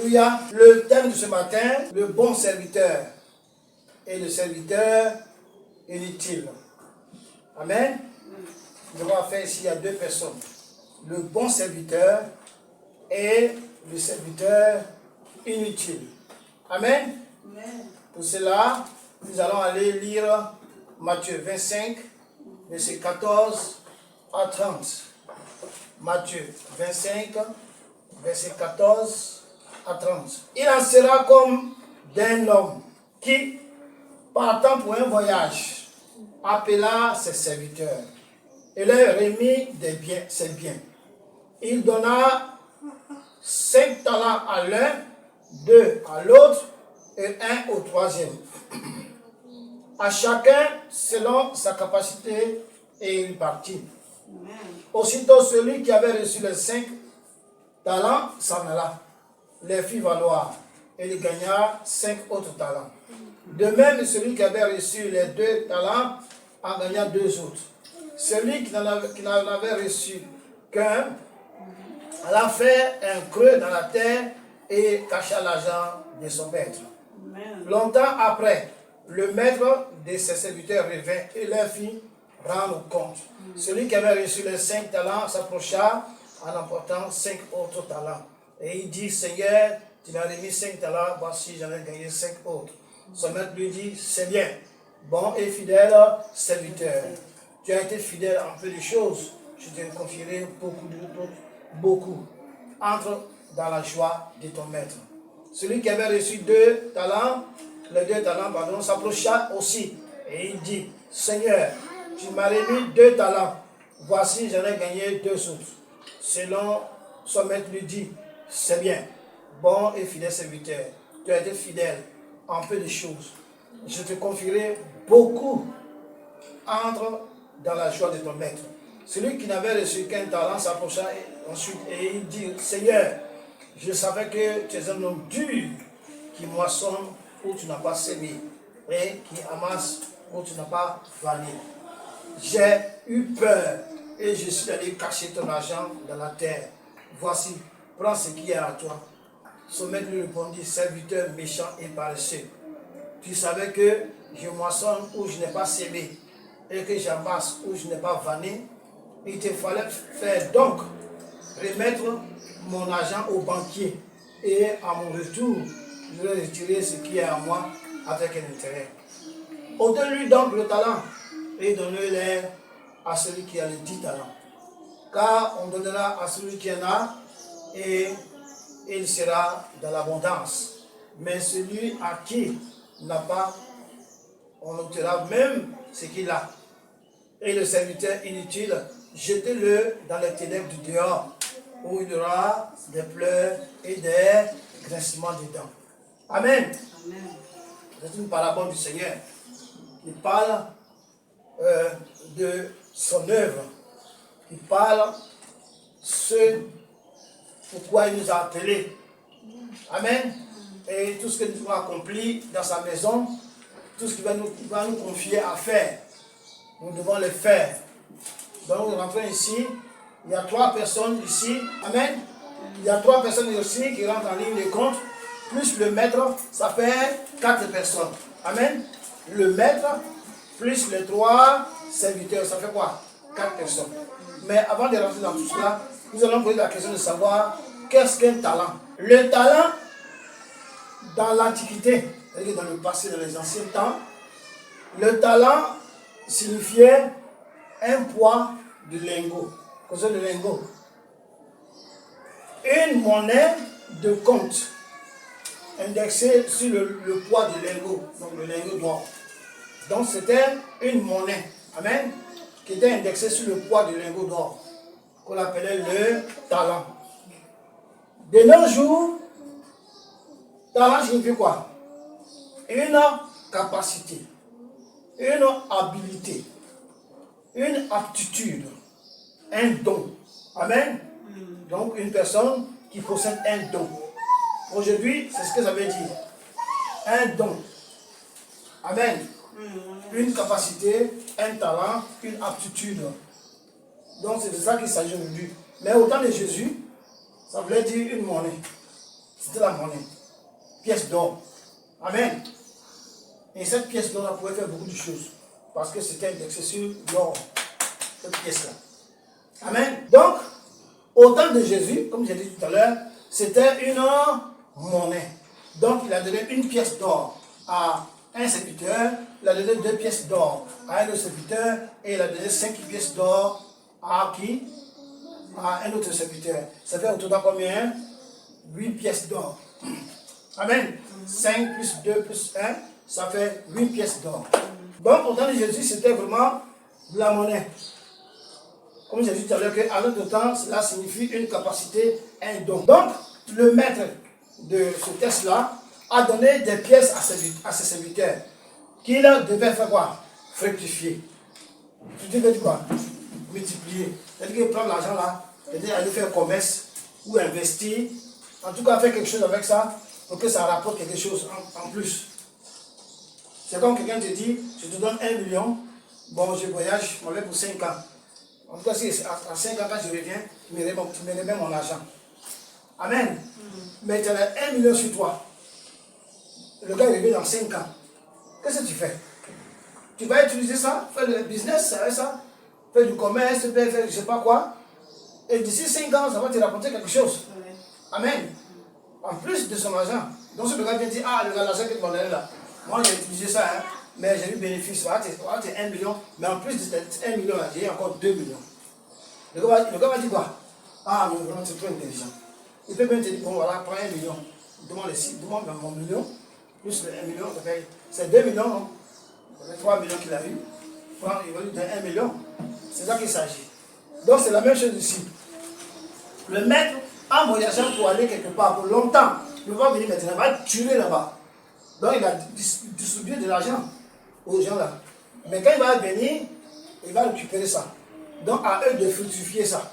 Alléluia. Le thème de ce matin, le bon serviteur et le serviteur inutile. Amen. Nous avons affaire ici à deux personnes. Le bon serviteur et le serviteur inutile. Amen. Amen. Pour cela, nous allons aller lire Matthieu 25, versets 14 à 30. Matthieu 25, versets 14 à 30. Il en sera comme d'un homme qui, partant pour un voyage, appela ses serviteurs et leur remit ses biens. Il donna 5 talents à l'un, 2 à l'autre et 1 au troisième. À chacun selon sa capacité, et il partit. Amen. Aussitôt celui qui avait reçu les 5 talents s'en alla, les fit valoir, et il gagna 5 autres talents. De même, celui qui avait reçu les 2 talents en gagna 2 autres. Celui qui n'en avait reçu qu'un alla faire un creux dans la terre et cacha l'argent de son maître. Amen. Longtemps après, le maître de ses serviteurs revint et leur fit rendre compte. Celui qui avait reçu les 5 talents s'approcha en emportant 5 autres talents. Et il dit, Seigneur, tu m'as remis 5 talents, voici j'en ai gagné 5 autres. Son maître lui dit, c'est bien, bon et fidèle serviteur. Tu as été fidèle en peu de choses, je te confierai beaucoup. Entre dans la joie de ton maître. Celui qui avait reçu 2 talents, les 2 talents, s'approcha aussi. Et il dit, Seigneur, tu m'as remis 2 talents. Voici, j'en ai gagné 2 autres. Selon son maître lui dit, c'est bien, bon et fidèle serviteur. Tu as été fidèle en peu de choses. Je te confierai beaucoup. Entre dans la joie de ton maître. Celui qui n'avait reçu qu'un talent s'approcha ensuite et il dit, Seigneur, je savais que tu es un homme dur qui moissonne où tu n'as pas semé et qui amasse où tu n'as pas vanné. J'ai eu peur et je suis allé cacher ton argent dans la terre. Voici, prends ce qui est à toi. Son maître lui répondit, serviteur méchant et paresseux. Tu savais que je moissonne où je n'ai pas semé et que j'amasse où je n'ai pas vanné. Il te fallait faire donc remettre mon argent au banquier et à mon retour, je vais retirer ce qui est à moi avec un intérêt. Ôtez-lui donc le talent et donnez-le à celui qui a les 10 talents. Car on donnera à celui qui en a et il sera dans l'abondance. Mais celui à qui n'a pas, on ôtera même ce qu'il a. Et le serviteur inutile, jetez-le dans les ténèbres du dehors, où il y aura des pleurs et des grincements des dents. Amen. Amen. C'est une parabole du Seigneur qui parle de son œuvre, qui parle ce pourquoi il nous a appelés. Amen. Et tout ce que nous avons accompli dans sa maison, tout ce qu'il va nous confier à faire, nous devons le faire. Donc nous rentrons ici, il y a 3 personnes ici, amen. Il y a 3 personnes aussi qui rentrent en ligne de compte, plus le maître, ça fait 4 personnes. Amen. Le maître, plus les 3 serviteurs, ça fait quoi? 4 personnes. Mais avant de rentrer dans tout cela, nous allons poser la question de savoir qu'est-ce qu'un talent. Le talent, dans l'Antiquité, c'est-à-dire dans le passé, dans les anciens temps, le talent signifiait un poids de lingot. Qu'est-ce que le lingot? Une monnaie de compte indexée sur le poids du lingot, donc le lingot d'or. Donc c'était une monnaie, amen, qui était indexée sur le poids du lingot d'or, qu'on appelait le talent. De nos jours, talent signifie quoi? Une capacité, une habilité, une aptitude, un don. Amen. Donc une personne qui possède un don. Aujourd'hui, c'est ce que ça veut dire. Un don. Amen. Une capacité, un talent, une aptitude. Donc c'est de ça qu'il s'agit aujourd'hui. Mais au temps de Jésus, ça voulait dire une monnaie. C'était la monnaie. Pièce d'or. Amen. Et cette pièce d'or, pouvait faire beaucoup de choses. Parce que c'était indexé sur l'or. Cette pièce-là. Amen. Donc, au temps de Jésus, comme j'ai dit tout à l'heure, c'était une monnaie. Donc, il a donné une pièce d'or à un serviteur, il a donné 2 pièces d'or à un autre serviteur, et il a donné 5 pièces d'or à qui? À un autre serviteur. Ça fait au total combien? 8 pièces d'or. Amen. 5 plus 2 plus 1, ça fait 8 pièces d'or. Donc, au temps de Jésus, c'était vraiment de la monnaie. Comme j'ai dit tout à l'heure, qu'à notre temps, cela signifie une capacité, un don. Donc, le maître de ce test-là a donné des pièces à ses serviteurs qu'il devait faire quoi? Fructifier. Fructifier veut dire quoi? Multiplier. C'est-à-dire qu'il prend l'argent là, c'est-à-dire aller faire commerce ou investir. En tout cas, faire quelque chose avec ça pour que ça rapporte quelque chose en plus. C'est comme quelqu'un te dit, je te donne 1 million, bon, je voyage, je m'en vais pour 5 ans. En tout cas, si à 5 ans, quand je reviens, tu me remets mon argent. Amen. Mais tu as 1 million sur toi. Le gars, il revient dans 5 ans. Qu'est-ce que tu fais? Tu vas utiliser ça, faire le business avec ça, faire du commerce, faire je ne sais pas quoi. Et d'ici 5 ans, ça va te rapporter quelque chose. Amen. En plus de son argent. Donc, si le gars vient dire, ah, le gars, l'argent que tu m'as donné là, moi j'ai utilisé ça, hein, mais j'ai eu bénéfice, ça va être 1 million, mais en plus de cet 1 million là, j'ai encore 2 millions. Le gars va dire quoi? Ah, mais vraiment, c'est trop intelligent. Il peut même te dire, bon, voilà, prends 1 million. Demande mon million, plus le 1 million, ça fait, c'est 2 millions, non? Ça fait 3 millions qu'il a eu. Il va lui donner 1 million. C'est ça qu'il s'agit. Donc, c'est la même chose ici. Le maître, en voyageant pour aller quelque part pour longtemps, il va venir maintenant, il va tuer là-bas. Donc, il va distribuer de l'argent aux gens là. Mais quand il va venir, il va récupérer ça. Donc, à eux de fructifier ça.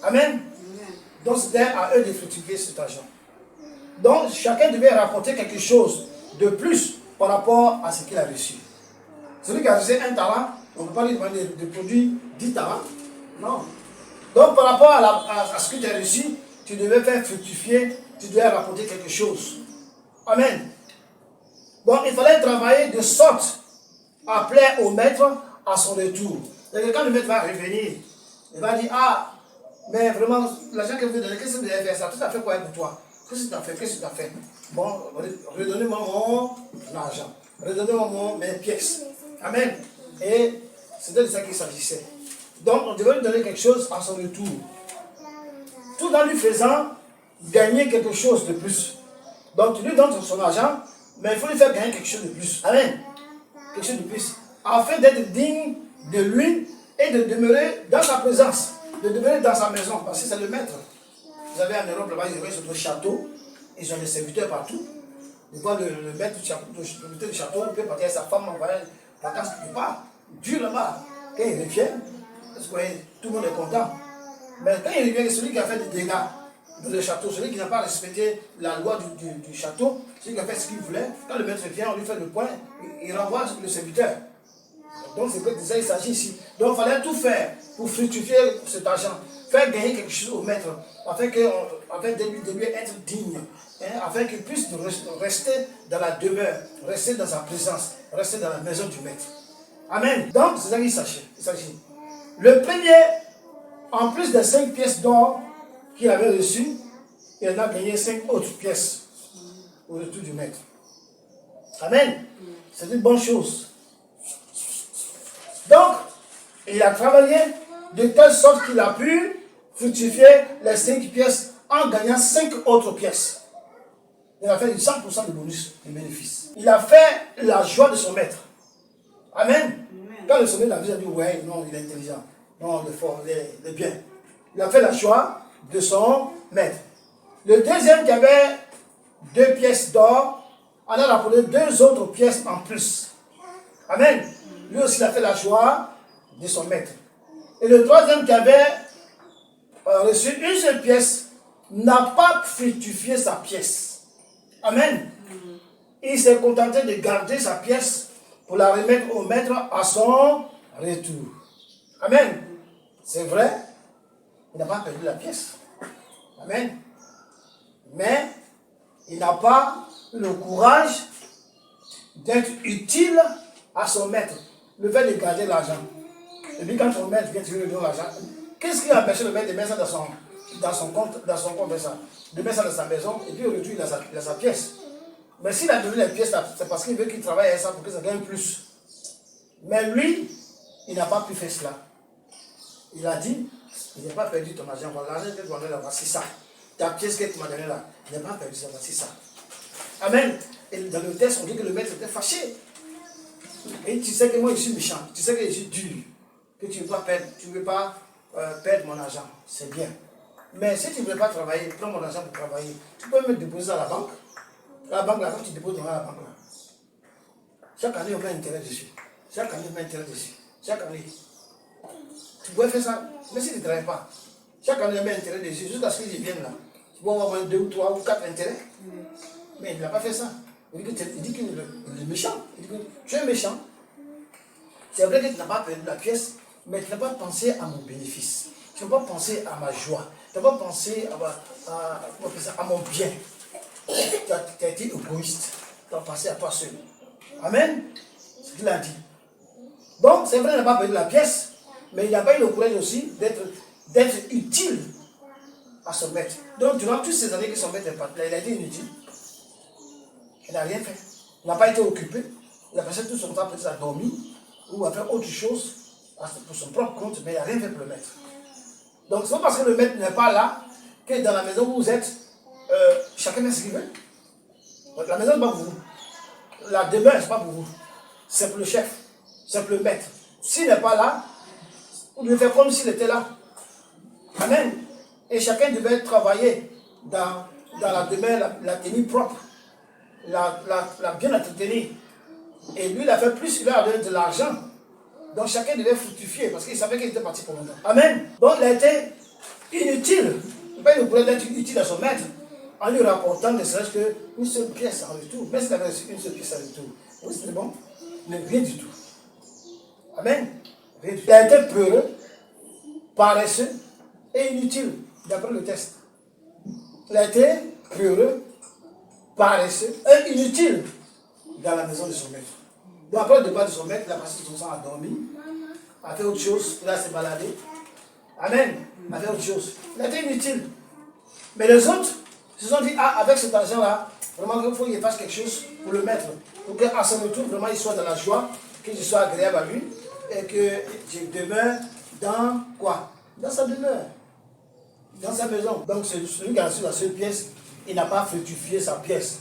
Amen. Donc, c'était à eux de fructifier cet argent. Donc, chacun devait rapporter quelque chose de plus par rapport à ce qu'il a reçu. Celui qui a reçu 1 talent, on ne peut pas lui demander de produire 10 talents. Non. Donc, par rapport à ce que tu as reçu, tu devais faire fructifier, tu devais rapporter quelque chose. Amen. Donc, il fallait travailler de sorte à plaire au maître à son retour. Et quand le maître va revenir, il va dire, ah, mais vraiment, l'argent que vous avez donné, qu'est-ce que vous avez fait ça? Tout à fait quoi pour toi? Qu'est-ce que tu as fait? Qu'est-ce que tu as fait? Bon, redonnez-moi mon argent. Redonnez-moi mes pièces. Amen. Et c'était de ça qu'il s'agissait. Donc, on devait lui donner quelque chose à son retour. Tout en lui faisant gagner quelque chose de plus. Donc, tu lui donnes son argent, mais il faut lui faire gagner quelque chose de plus. Amen. Quelque chose de plus. Afin d'être digne de lui et de demeurer dans sa présence. De demeurer dans sa maison. Parce que c'est le maître. Vous avez en Europe, là-bas, ils ont d'autres châteaux. Ils ont des serviteurs partout. Des fois, le maître du château, il peut partir avec sa femme en voyage, vacances quelque part. Dur là-bas. Quand il revient, parce que tout le monde est content. Mais quand il revient, celui qui a fait des dégâts dans le château, celui qui n'a pas respecté la loi du château, celui qui a fait ce qu'il voulait, quand le maître vient, on lui fait le point, il renvoie le serviteur. Donc c'est de ça qu'il s'agit ici. Donc il fallait tout faire pour fructifier cet argent, faire gagner quelque chose au maître, afin de lui être digne, hein, afin qu'il puisse rester dans la demeure, rester dans sa présence, rester dans la maison du maître. Amen. Donc c'est ça qu'il s'agit. Le premier, en plus des 5 pièces d'or qu'il avait reçues, il en a gagné 5 autres pièces au retour du maître. Amen. C'est une bonne chose. Donc, il a travaillé de telle sorte qu'il a pu fructifier les 5 pièces en gagnant 5 autres pièces. Il a fait du 100% de bonus, de bénéfice. Il a fait la joie de son maître. Amen. Quand le sommet de la vie a dit, ouais, non, il est intelligent. Non, il est fort, il est bien. Il a fait la joie de son maître. Le deuxième qui avait 2 pièces d'or, en a rapporté 2 autres pièces en plus. Amen. Lui aussi, il a fait la joie de son maître. Et le troisième qui avait reçu une seule pièce, n'a pas fructifié sa pièce. Amen. Il s'est contenté de garder sa pièce pour la remettre au maître à son retour. Amen. C'est vrai, il n'a pas perdu la pièce. Amen. Mais il n'a pas le courage d'être utile à son maître. Le fait de garder l'argent. Et puis quand son maître vient tirer l'argent, qu'est-ce qui a empêché le maître de mettre ça dans son compte, de mettre ça dans sa maison, et puis aujourd'hui il a sa pièce. Mais s'il a donné les pièces, c'est parce qu'il veut qu'il travaille avec ça pour que ça gagne plus. Mais lui, il n'a pas pu faire cela. Il a dit, il n'a pas perdu ton argent, l'argent que tu m'as donné là, voici ça. Ta pièce que tu m'as donnée là, il n'a pas perdu ça, voici ça. Amen. Et dans le texte, on dit que le maître était fâché. Et tu sais que moi, je suis méchant, tu sais que je suis dur, que tu ne veux pas perdre mon argent, c'est bien. Mais si tu ne veux pas travailler, prends mon argent pour travailler, tu peux me déposer à la banque. La banque, là, quand tu déposes dans la banque, là, chaque année, on met un intérêt dessus. Chaque année, on met un intérêt dessus. Chaque année. Tu pourrais faire ça, mais si tu ne travailles pas, chaque année, on met un intérêt dessus, jusqu'à ce qu'ils viennent là. Tu peux avoir moins 2 ou 3 ou 4 intérêts. Mais il n'a pas fait ça. Il dit qu'il est méchant. Il dit que tu es méchant. C'est vrai que tu n'as pas perdu la pièce, mais tu n'as pas pensé à mon bénéfice. Tu n'as pas pensé à ma joie. Tu n'as pas pensé à mon bien. Tu as été égoïste. Tu as pensé à toi seul. Amen. C'est ce qu'il a dit. Donc, c'est vrai qu'il n'a pas perdu la pièce, mais il n'a pas eu le courage aussi d'être utile à son maître. Donc, durant toutes ces années que son maître est parti là, il a été inutile. Il n'a rien fait. Il n'a pas été occupé. Il a passé tout son temps peut-être à dormir ou à faire autre chose pour son propre compte, mais il n'a rien fait pour le maître. Donc, c'est pas parce que le maître n'est pas là que dans la maison où vous êtes, chacun fait ce qu'il veut. Donc, la maison, ce n'est pas pour vous. La demeure, ce n'est pas pour vous. C'est pour le chef. C'est pour le maître. S'il n'est pas là, vous devez faire comme s'il était là. Amen. Et chacun devait travailler dans la demeure, la tenue propre, la bien entretenir. Et lui, il a fait plus, il a donné de l'argent. Donc chacun devait fructifier parce qu'il savait qu'il était parti pour longtemps. Amen. Donc il a été inutile. Il n'a pas eu le problème d'être utile à son maître en lui rapportant ne serait-ce qu'une seule pièce en retour. Mais s'il avait reçu une seule pièce en retour, oui, c'était bon, mais rien du tout. Amen. Il a été peureux, paresseux et inutile, d'après le texte. Il a été peureux, paresseux et inutile dans la maison de son maître. Donc après le départ de son maître, il a passé son temps à dormir, à faire autre chose, il a se balader. Amen. À faire autre chose. Il a été inutile. Mais les autres se sont dit, ah, avec cet argent-là, vraiment il faut qu'il fasse quelque chose pour le maître. Pour qu'à son retour, vraiment, il soit dans la joie, que je sois agréable à lui, et que je demeure dans quoi? Dans sa demeure. Dans sa maison. Donc celui qui a reçu la seule pièce, il n'a pas fructifié sa pièce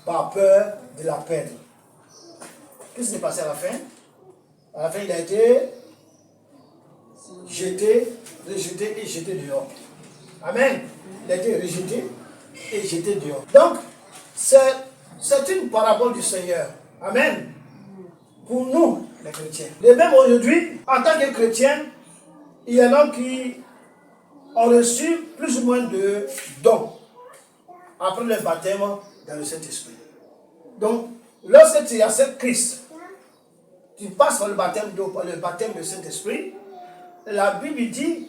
par peur de la perdre. Qu'est-ce qui s'est passé à la fin? À la fin, il a été jeté, rejeté et jeté dehors. Amen. Il a été rejeté et jeté dehors. Donc, c'est une parabole du Seigneur. Amen. Pour nous, les chrétiens. Et même aujourd'hui, en tant que chrétiens, il y en a qui ont reçu plus ou moins de dons après le baptême dans le Saint-Esprit. Donc, lorsque tu acceptes Christ, tu passes par le baptême du Saint-Esprit, la Bible dit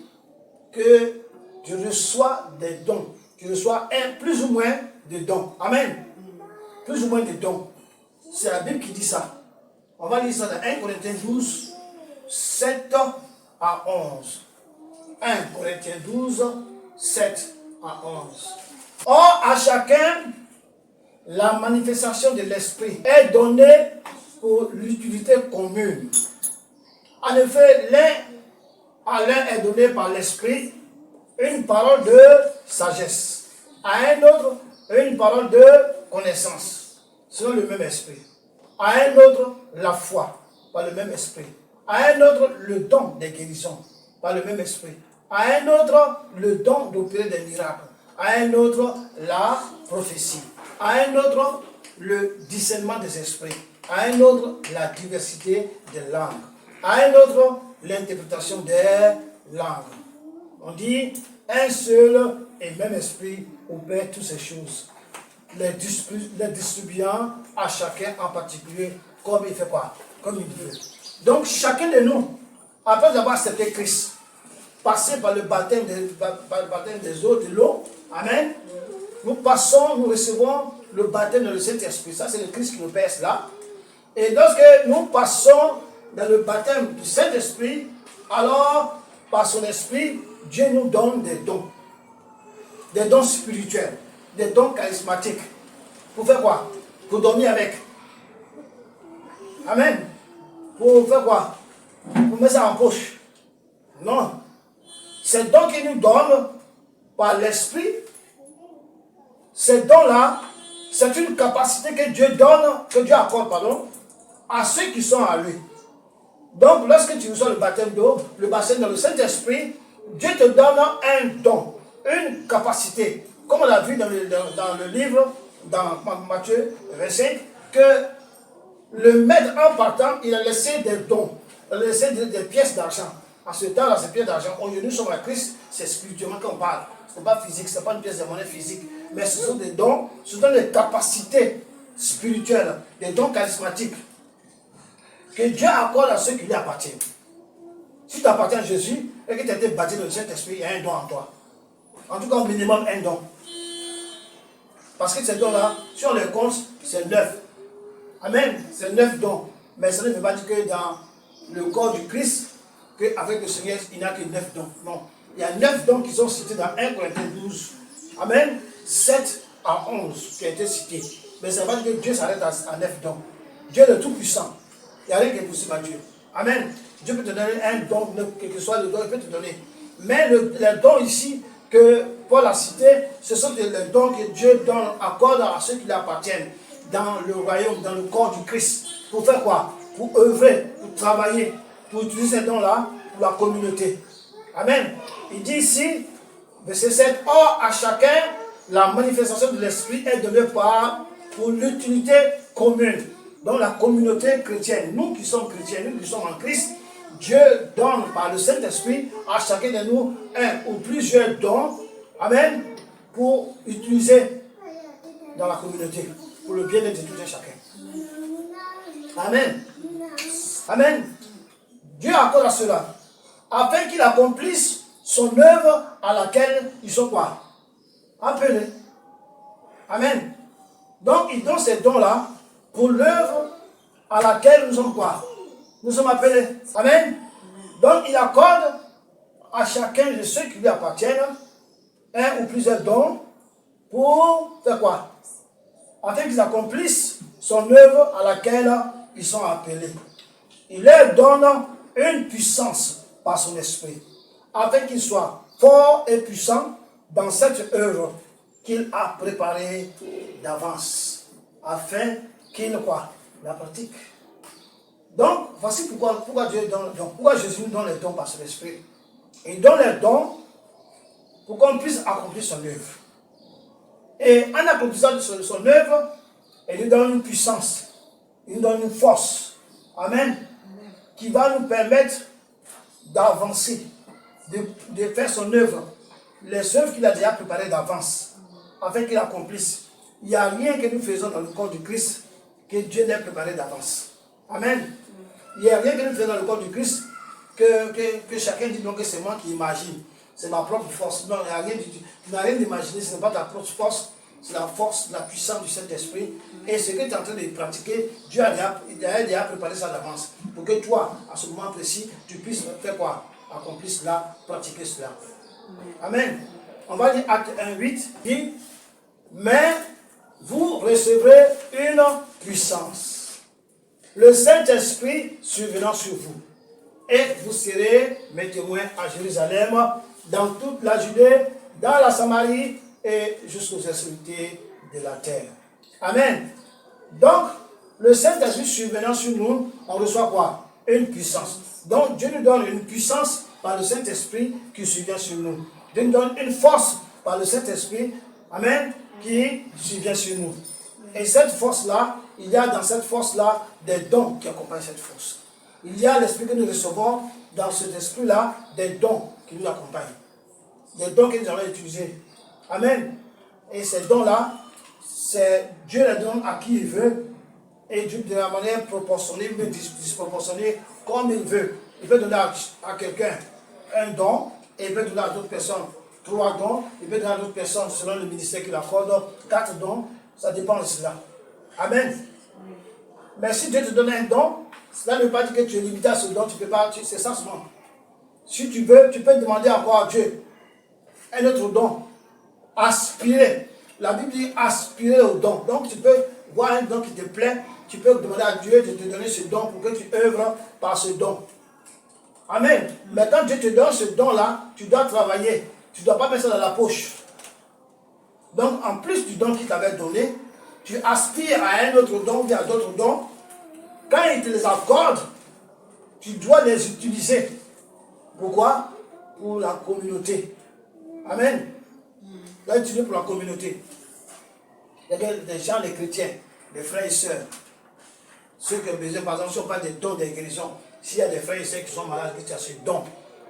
que tu reçois des dons. Tu reçois plus ou moins de dons. Amen. Plus ou moins de dons. C'est la Bible qui dit ça. On va lire ça dans 1 Corinthiens 12, 7 à 11. 1 Corinthiens 12, 7 à 11. Or, à chacun, la manifestation de l'Esprit est donnée pour l'utilité commune. En effet, à l'un est donné par l'Esprit une parole de sagesse, à un autre une parole de connaissance, selon le même Esprit, à un autre la foi, par le même Esprit, à un autre le don des guérisons, par le même Esprit, à un autre le don d'opérer des miracles, à un autre la prophétie, à un autre le discernement des esprits, à un autre la diversité des langues, à un autre l'interprétation des langues. On dit un seul et même esprit opère toutes ces choses, les distribuant à chacun en particulier comme il fait quoi? Comme il veut. Donc chacun de nous, après avoir accepté Christ, passé par le baptême des eaux, de l'eau, amen, nous recevons le baptême dans le Saint-Esprit. Ça, c'est le Christ qui nous paie cela. Et lorsque nous passons dans le baptême du Saint-Esprit, alors, par son esprit, Dieu nous donne des dons. Des dons spirituels, des dons charismatiques. Pour faire quoi? Pour dormir avec. Amen. Pour faire quoi? Pour mettre ça en poche. Non. Ces dons qu'il nous donne par l'esprit, ces dons-là, c'est une capacité que Dieu donne, que Dieu accorde, pardon, à ceux qui sont à lui. Donc, lorsque tu reçois le baptême d'eau, le baptême dans le Saint-Esprit, Dieu te donne un don, une capacité. Comme on l'a vu dans le livre, dans Matthieu 25, que le maître en partant, il a laissé des dons, il a laissé des pièces d'argent. En ce temps-là, ces pièces d'argent, aujourd'hui nous sommes à Christ, c'est spirituellement qu'on parle. Ce n'est pas physique, ce n'est pas une pièce de monnaie physique, mais ce sont des dons, ce sont des capacités spirituelles, des dons charismatiques que Dieu accorde à ceux qui lui appartiennent. Si tu appartiens à Jésus et que tu as été baptisé dans le Saint-Esprit, il y a un don en toi. En tout cas, au minimum, un don. Parce que ces dons-là, si on les compte, c'est 9. Amen. C'est 9 dons. Mais ça ne veut pas dire que dans le corps du Christ, qu'avec le Seigneur, il n'y a que 9 dons. Non. Il y a 9 dons qui sont cités dans 1 Corinthiens 12. Amen. 7 à 11 qui a été cité. Mais ça ne veut pas dire que Dieu s'arrête à 9 dons. Dieu est le Tout-Puissant. Il n'y a rien qui est possible à Dieu. Amen. Dieu peut te donner un don, quel que soit le don, il peut te donner. Mais les dons ici que Paul a cités, ce sont les dons que Dieu donne, accorde à ceux qui lui appartiennent dans le royaume, dans le corps du Christ. Pour faire quoi? Pour œuvrer, pour travailler, pour utiliser ces dons-là pour la communauté. Amen. Il dit ici, verset 7, or à chacun, la manifestation de l'esprit est donnée pour l'utilité commune. Dans la communauté chrétienne, nous qui sommes chrétiens, nous qui sommes en Christ, Dieu donne par le Saint-Esprit à chacun de nous un ou plusieurs dons, amen, pour utiliser dans la communauté, pour le bien-être de tout un chacun. Amen. Amen. Dieu accorde à cela, afin qu'il accomplisse son œuvre à laquelle ils sont quoi? Appelés. Amen. Donc, il donne ces dons-là pour l'œuvre à laquelle nous sommes quoi? Nous sommes appelés. Amen. Donc, il accorde à chacun de ceux qui lui appartiennent un ou plusieurs dons pour faire quoi? Afin qu'ils accomplissent son œuvre à laquelle ils sont appelés. Il leur donne une puissance par son esprit, afin qu'ils soient forts et puissants dans cette œuvre qu'il a préparée d'avance, afin qu'ils la pratiquent. Donc, voici pourquoi Dieu donne, pourquoi Jésus nous donne les dons par son esprit. Il donne les dons pour qu'on puisse accomplir son œuvre. Et en accomplissant son œuvre, il nous donne une puissance, il nous donne une force. Amen. Qui va nous permettre d'avancer, de faire son œuvre. Les œuvres qu'il a déjà préparées d'avance, afin qu'il accomplisse. Il n'y a rien que nous faisons dans le corps du Christ que Dieu n'a préparé d'avance. Amen. Il n'y a rien que nous faisons dans le corps du Christ que chacun dit donc que c'est moi qui imagine. C'est ma propre force. Non, il n'y a rien du tout. Tu n'as rien d'imaginer, ce n'est pas ta propre force, c'est la force, la puissance du Saint-Esprit. Et ce que tu es en train de pratiquer, Dieu a déjà préparé ça d'avance. Pour que toi, à ce moment précis, tu puisses faire quoi? Accomplir cela, pratiquer cela. Amen. On va lire Acte 1:8. Dit, mais vous recevrez une puissance, le Saint-Esprit survenant sur vous. Et vous serez mes témoins à Jérusalem, dans toute la Judée, dans la Samarie et jusqu'aux extrémités de la terre. Amen. Donc, le Saint-Esprit survenant sur nous, on reçoit quoi? Une puissance. Donc, Dieu nous donne une puissance par le Saint-Esprit qui survient sur nous. Dieu nous donne une force par le Saint-Esprit, amen, qui survient sur nous. Et cette force-là, il y a dans cette force-là des dons qui accompagnent cette force. Il y a l'esprit que nous recevons dans cet esprit-là, des dons qui nous accompagnent. Des dons que nous allons utiliser. Amen. Et ces dons-là, c'est Dieu les donne à qui il veut. Et Dieu, de la manière proportionnée, mais disproportionnée, comme il veut. Il peut donner à quelqu'un un don, et il peut donner à d'autres personnes 3 dons, il peut donner à d'autres personnes, selon le ministère qu'il accorde, 4 dons, Ça dépend de cela. Amen. Mais si Dieu te donne un don, cela ne veut pas dire que tu es limité à ce don. Tu peux pas, c'est ça seulement. Si tu veux, tu peux demander encore à Dieu un autre don. Aspirer. La Bible dit aspirer au don. Donc tu peux voir un don qui te plaît. Tu peux demander à Dieu de te donner ce don pour que tu œuvres par ce don. Amen. Mais quand Dieu te donne ce don-là, tu dois travailler. Tu ne dois pas mettre ça dans la poche. Donc, en plus du don qu'il t'avait donné, tu aspires à un autre don ou à d'autres dons. Quand il te les accorde, tu dois les utiliser. Pourquoi? Pour la communauté. Amen. Tu dois utiliser pour la communauté. Il y a des gens, les chrétiens, les frères et sœurs, ceux qui ont besoin, par exemple, si on parle des dons des guérisons, s'il y a des frères et sœurs qui sont malades, que tu as ce don,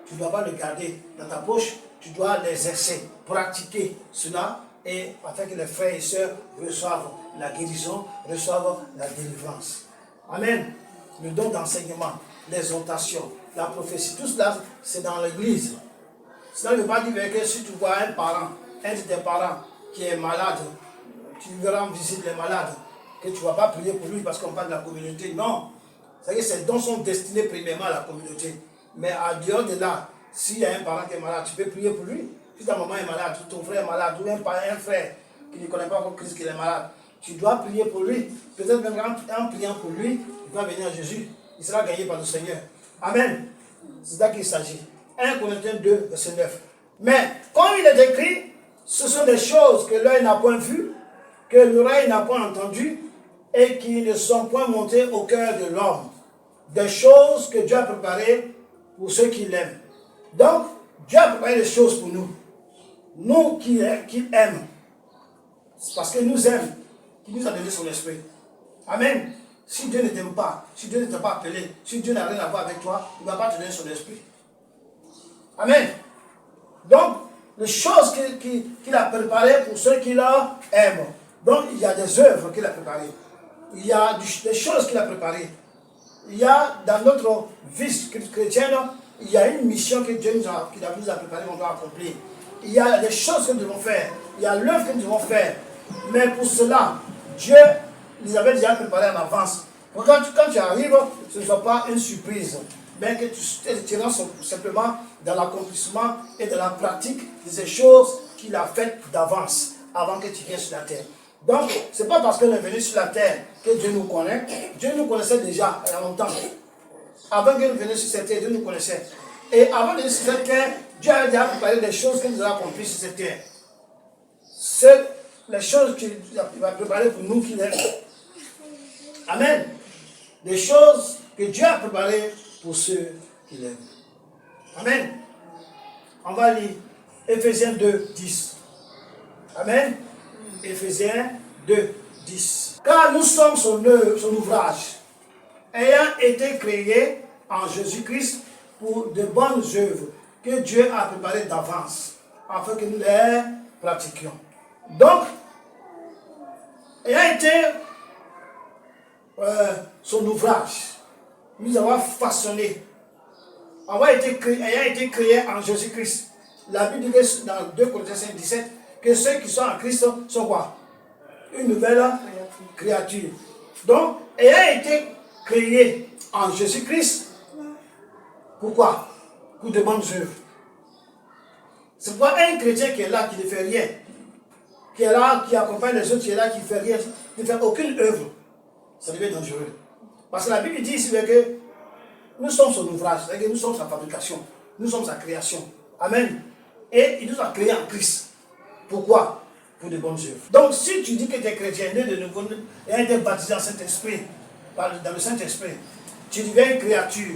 tu ne dois pas le garder dans ta poche, tu dois l'exercer, pratiquer cela, et afin que les frères et sœurs reçoivent la guérison, reçoivent la délivrance. Amen. Le don d'enseignement, l'exhortation, la prophétie, tout cela, c'est dans l'église. Cela ne veut pas dire que si tu vois un parent, un de tes parents qui est malade, tu lui rends visite les malades, que tu ne vas pas prier pour lui parce qu'on parle de la communauté. Non. C'est-à-dire que ces dons sont destinés premièrement à la communauté. Mais à dehors de là, s'il y a un parent qui est malade, tu peux prier pour lui. Si ta maman est malade, ton frère est malade, ou un frère qui ne connaît pas encore Christ qui est malade, tu dois prier pour lui. Peut-être même en priant pour lui, il va venir à Jésus. Il sera gagné par le Seigneur. Amen. C'est ça qu'il s'agit. 1 Corinthiens 2, verset 9. Mais, comme il est écrit, ce sont des choses que l'œil n'a point vues, que l'oreille n'a point entendues, et qui ne sont point montées au cœur de l'homme. Des choses que Dieu a préparées pour ceux qui l'aiment. Donc, Dieu a préparé des choses pour nous. Nous qui aiment. C'est parce qu'il nous aime qu'il nous a donné son esprit. Amen. Si Dieu ne t'aime pas, si Dieu ne t'a pas appelé, si Dieu n'a rien à voir avec toi, il ne va pas te donner son esprit. Amen. Donc, les choses qu'il a préparées pour ceux qui l'aiment. Donc, il y a des œuvres qu'il a préparées. Il y a des choses qu'il a préparées. Il y a dans notre vie chrétienne, il y a une mission que Dieu nous a préparée, qu'on doit accomplir. Il y a des choses que nous devons faire. Il y a l'œuvre que nous devons faire. Mais pour cela, Dieu les avait déjà préparées en avance. Donc quand tu arrives, ce ne soit pas une surprise, mais que tu rentres simplement dans l'accomplissement et dans la pratique de ces choses qu'il a faites d'avance, avant que tu viennes sur la terre. Donc, ce n'est pas parce qu'on est venu sur la terre que Dieu nous connaît. Dieu nous connaissait déjà il y a longtemps. Avant que nous venions sur cette terre, Dieu nous connaissait. Et avant de venir sur cette terre, Dieu a déjà préparé des choses qu'il nous a accomplies sur cette terre. C'est les choses qu'il va préparer pour nous qui l'aiment. Amen. Les choses que Dieu a préparées pour ceux qui l'aiment. Amen. On va lire Éphésiens 2, 10. Amen. Éphésiens 2, 10. Car nous sommes son ouvrage, ayant été créés en Jésus-Christ pour de bonnes œuvres que Dieu a préparées d'avance, afin que nous les pratiquions. Donc, ayant été son ouvrage, nous avons façonné, ayant été créés en Jésus-Christ. La Bible dit dans 2 Corinthiens 5, 17, que ceux qui sont en Christ sont quoi? Une nouvelle créature. Donc, ayant été créé en Jésus-Christ, pourquoi? Pour de bonnes œuvres. C'est pas un chrétien qui est là, qui ne fait rien, qui est là, qui accompagne les autres, qui est là, qui ne fait rien, qui ne fait aucune œuvre. Ça devient dangereux. Parce que la Bible dit ici que nous sommes son ouvrage, c'est-à-dire que nous sommes sa fabrication, nous sommes sa création. Amen. Et il nous a créés en Christ. Pourquoi? Pour de bonnes œuvres. Donc, si tu dis que tu es chrétien, né de nouveau, et a été baptisé dans Saint-Esprit, dans le Saint-Esprit, tu deviens une créature,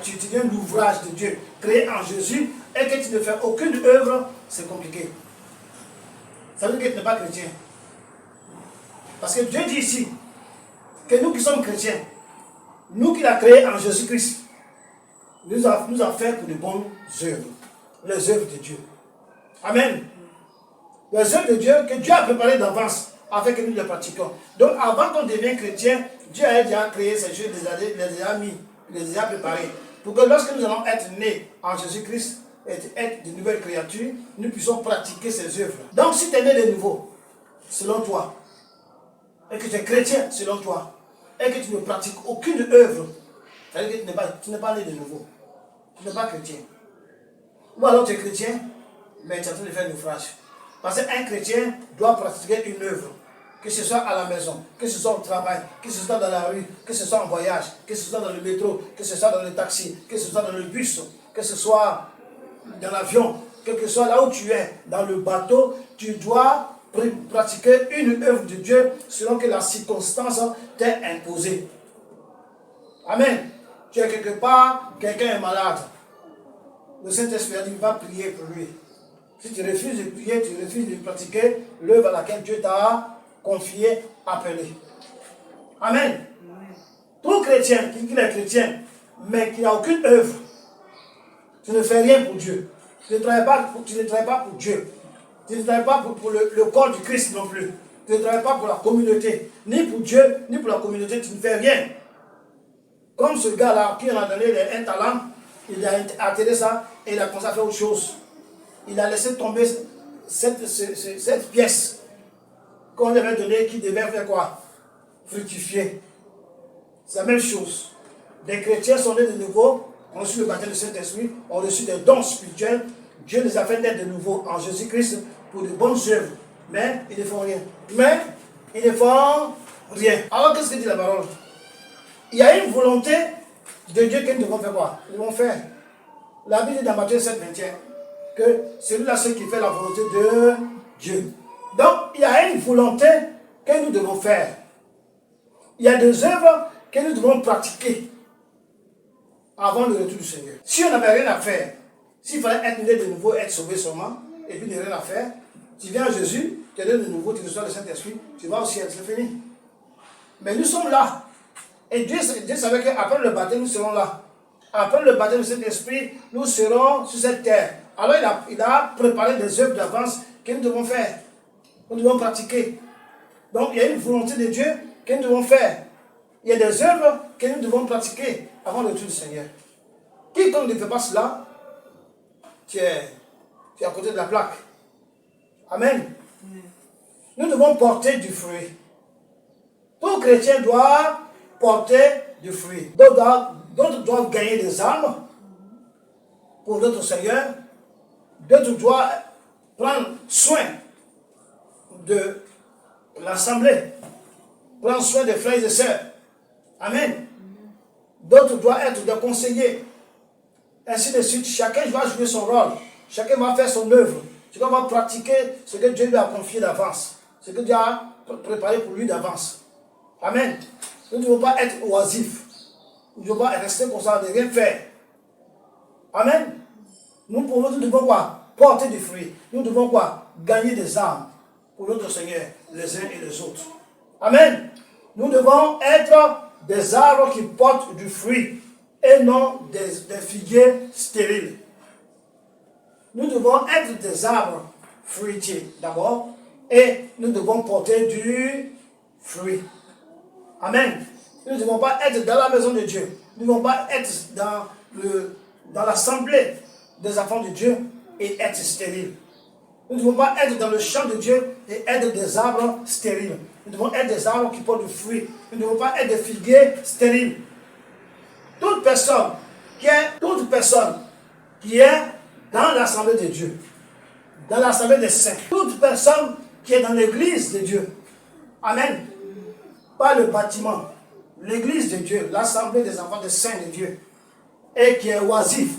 tu deviens l'ouvrage de Dieu, créé en Jésus, et que tu ne fais aucune œuvre, c'est compliqué. Ça veut dire que tu n'es pas chrétien. Parce que Dieu dit ici, que nous qui sommes chrétiens, nous qui l'a créé en Jésus-Christ, nous a fait pour de bonnes œuvres, les œuvres de Dieu. Amen. Les œuvres de Dieu que Dieu a préparées d'avance afin que nous les pratiquions. Donc avant qu'on devienne chrétien, Dieu a déjà créé ces choses, les a déjà mis, les a préparés. Pour que lorsque nous allons être nés en Jésus-Christ, être de nouvelles créatures, nous puissions pratiquer ces œuvres. Donc si tu es né de nouveau, selon toi, et que tu es chrétien selon toi, et que tu ne pratiques aucune œuvre, c'est-à-dire que tu n'es pas né de nouveau. Tu n'es pas chrétien. Ou alors tu es chrétien, mais tu es en train de faire naufrage. Parce qu'un chrétien doit pratiquer une œuvre. Que ce soit à la maison, que ce soit au travail, que ce soit dans la rue, que ce soit en voyage, que ce soit dans le métro, que ce soit dans le taxi, que ce soit dans le bus, que ce soit dans l'avion, quel que soit là où tu es, dans le bateau, tu dois pratiquer une œuvre de Dieu selon que la circonstance t'est imposée. Amen. Tu es quelque part, quelqu'un est malade. Le Saint-Esprit a dit, va prier pour lui. Si tu refuses de prier, tu refuses de pratiquer l'œuvre à laquelle Dieu t'a confié, appelé. Amen. Tout chrétien qui dit qu'il est chrétien, mais qui n'a aucune œuvre, tu ne fais rien pour Dieu. Tu ne travailles pas pour Dieu. Tu ne travailles pas pour le corps du Christ non plus. Tu ne travailles pas pour la communauté. Ni pour Dieu, ni pour la communauté, tu ne fais rien. Comme ce gars-là qui en a donné un talent, il a atterré ça et il a commencé à faire autre chose. Il a laissé tomber cette pièce qu'on lui avait donnée qui devait faire quoi? Fructifier. C'est la même chose. Les chrétiens sont nés de nouveau, ont reçu le baptême du Saint-Esprit, ont reçu des dons spirituels. Dieu les a fait naître de nouveau en Jésus-Christ pour de bonnes œuvres. Mais ils ne font rien. Alors qu'est-ce que dit la parole? Il y a une volonté de Dieu que nous devons faire quoi? Nous devons faire. La Bible dit dans Matthieu 7, 21 que celui-là, c'est qui fait la volonté de Dieu. Donc, il y a une volonté que nous devons faire. Il y a des œuvres que nous devons pratiquer avant le retour du Seigneur. Si on n'avait rien à faire, s'il fallait être né de nouveau, être sauvé seulement, et puis ne rien à faire, tu viens à Jésus, tu es né de nouveau, tu reçois le Saint-Esprit, tu vas au ciel, c'est fini. Mais nous sommes là. Et Dieu savait qu'après le baptême, nous serons là. Après le baptême du Saint-Esprit, nous serons sur cette terre. Alors il a préparé des œuvres d'avance que nous devons faire. Nous devons pratiquer. Donc il y a une volonté de Dieu que nous devons faire. Il y a des œuvres que nous devons pratiquer avant le retour du Seigneur. Quiconque ne fait pas cela, tu es à côté de la plaque. Amen. Nous devons porter du fruit. Tout chrétien doit porter du fruit. D'autres doivent gagner des âmes pour notre Seigneur. D'autres doivent prendre soin de l'assemblée, prendre soin des frères et sœurs. Amen. D'autres doivent être des conseillers. Ainsi de suite. Chacun va jouer son rôle. Chacun va faire son œuvre. Chacun va pratiquer ce que Dieu lui a confié d'avance. Ce que Dieu a préparé pour lui d'avance. Amen. Nous ne devons pas être oisifs. Nous ne devons pas rester comme ça, de rien faire. Amen. Nous devons quoi? Porter du fruit. Nous devons quoi? Gagner des âmes pour notre Seigneur, les uns et les autres. Amen. Nous devons être des arbres qui portent du fruit et non des figuiers stériles. Nous devons être des arbres fruitiers d'abord et nous devons porter du fruit. Amen. Nous ne devons pas être dans la maison de Dieu. Nous ne devons pas être dans l'assemblée des enfants de Dieu et être stériles. Nous ne devons pas être dans le champ de Dieu et être des arbres stériles. Nous devons être des arbres qui portent du fruit. Nous ne devons pas être des figuiers stériles. Toute personne qui est dans l'assemblée de Dieu, dans l'assemblée des saints, toute personne qui est dans l'église de Dieu, amen, pas le bâtiment, l'église de Dieu, l'assemblée des enfants des saints de Dieu, et qui est oisif,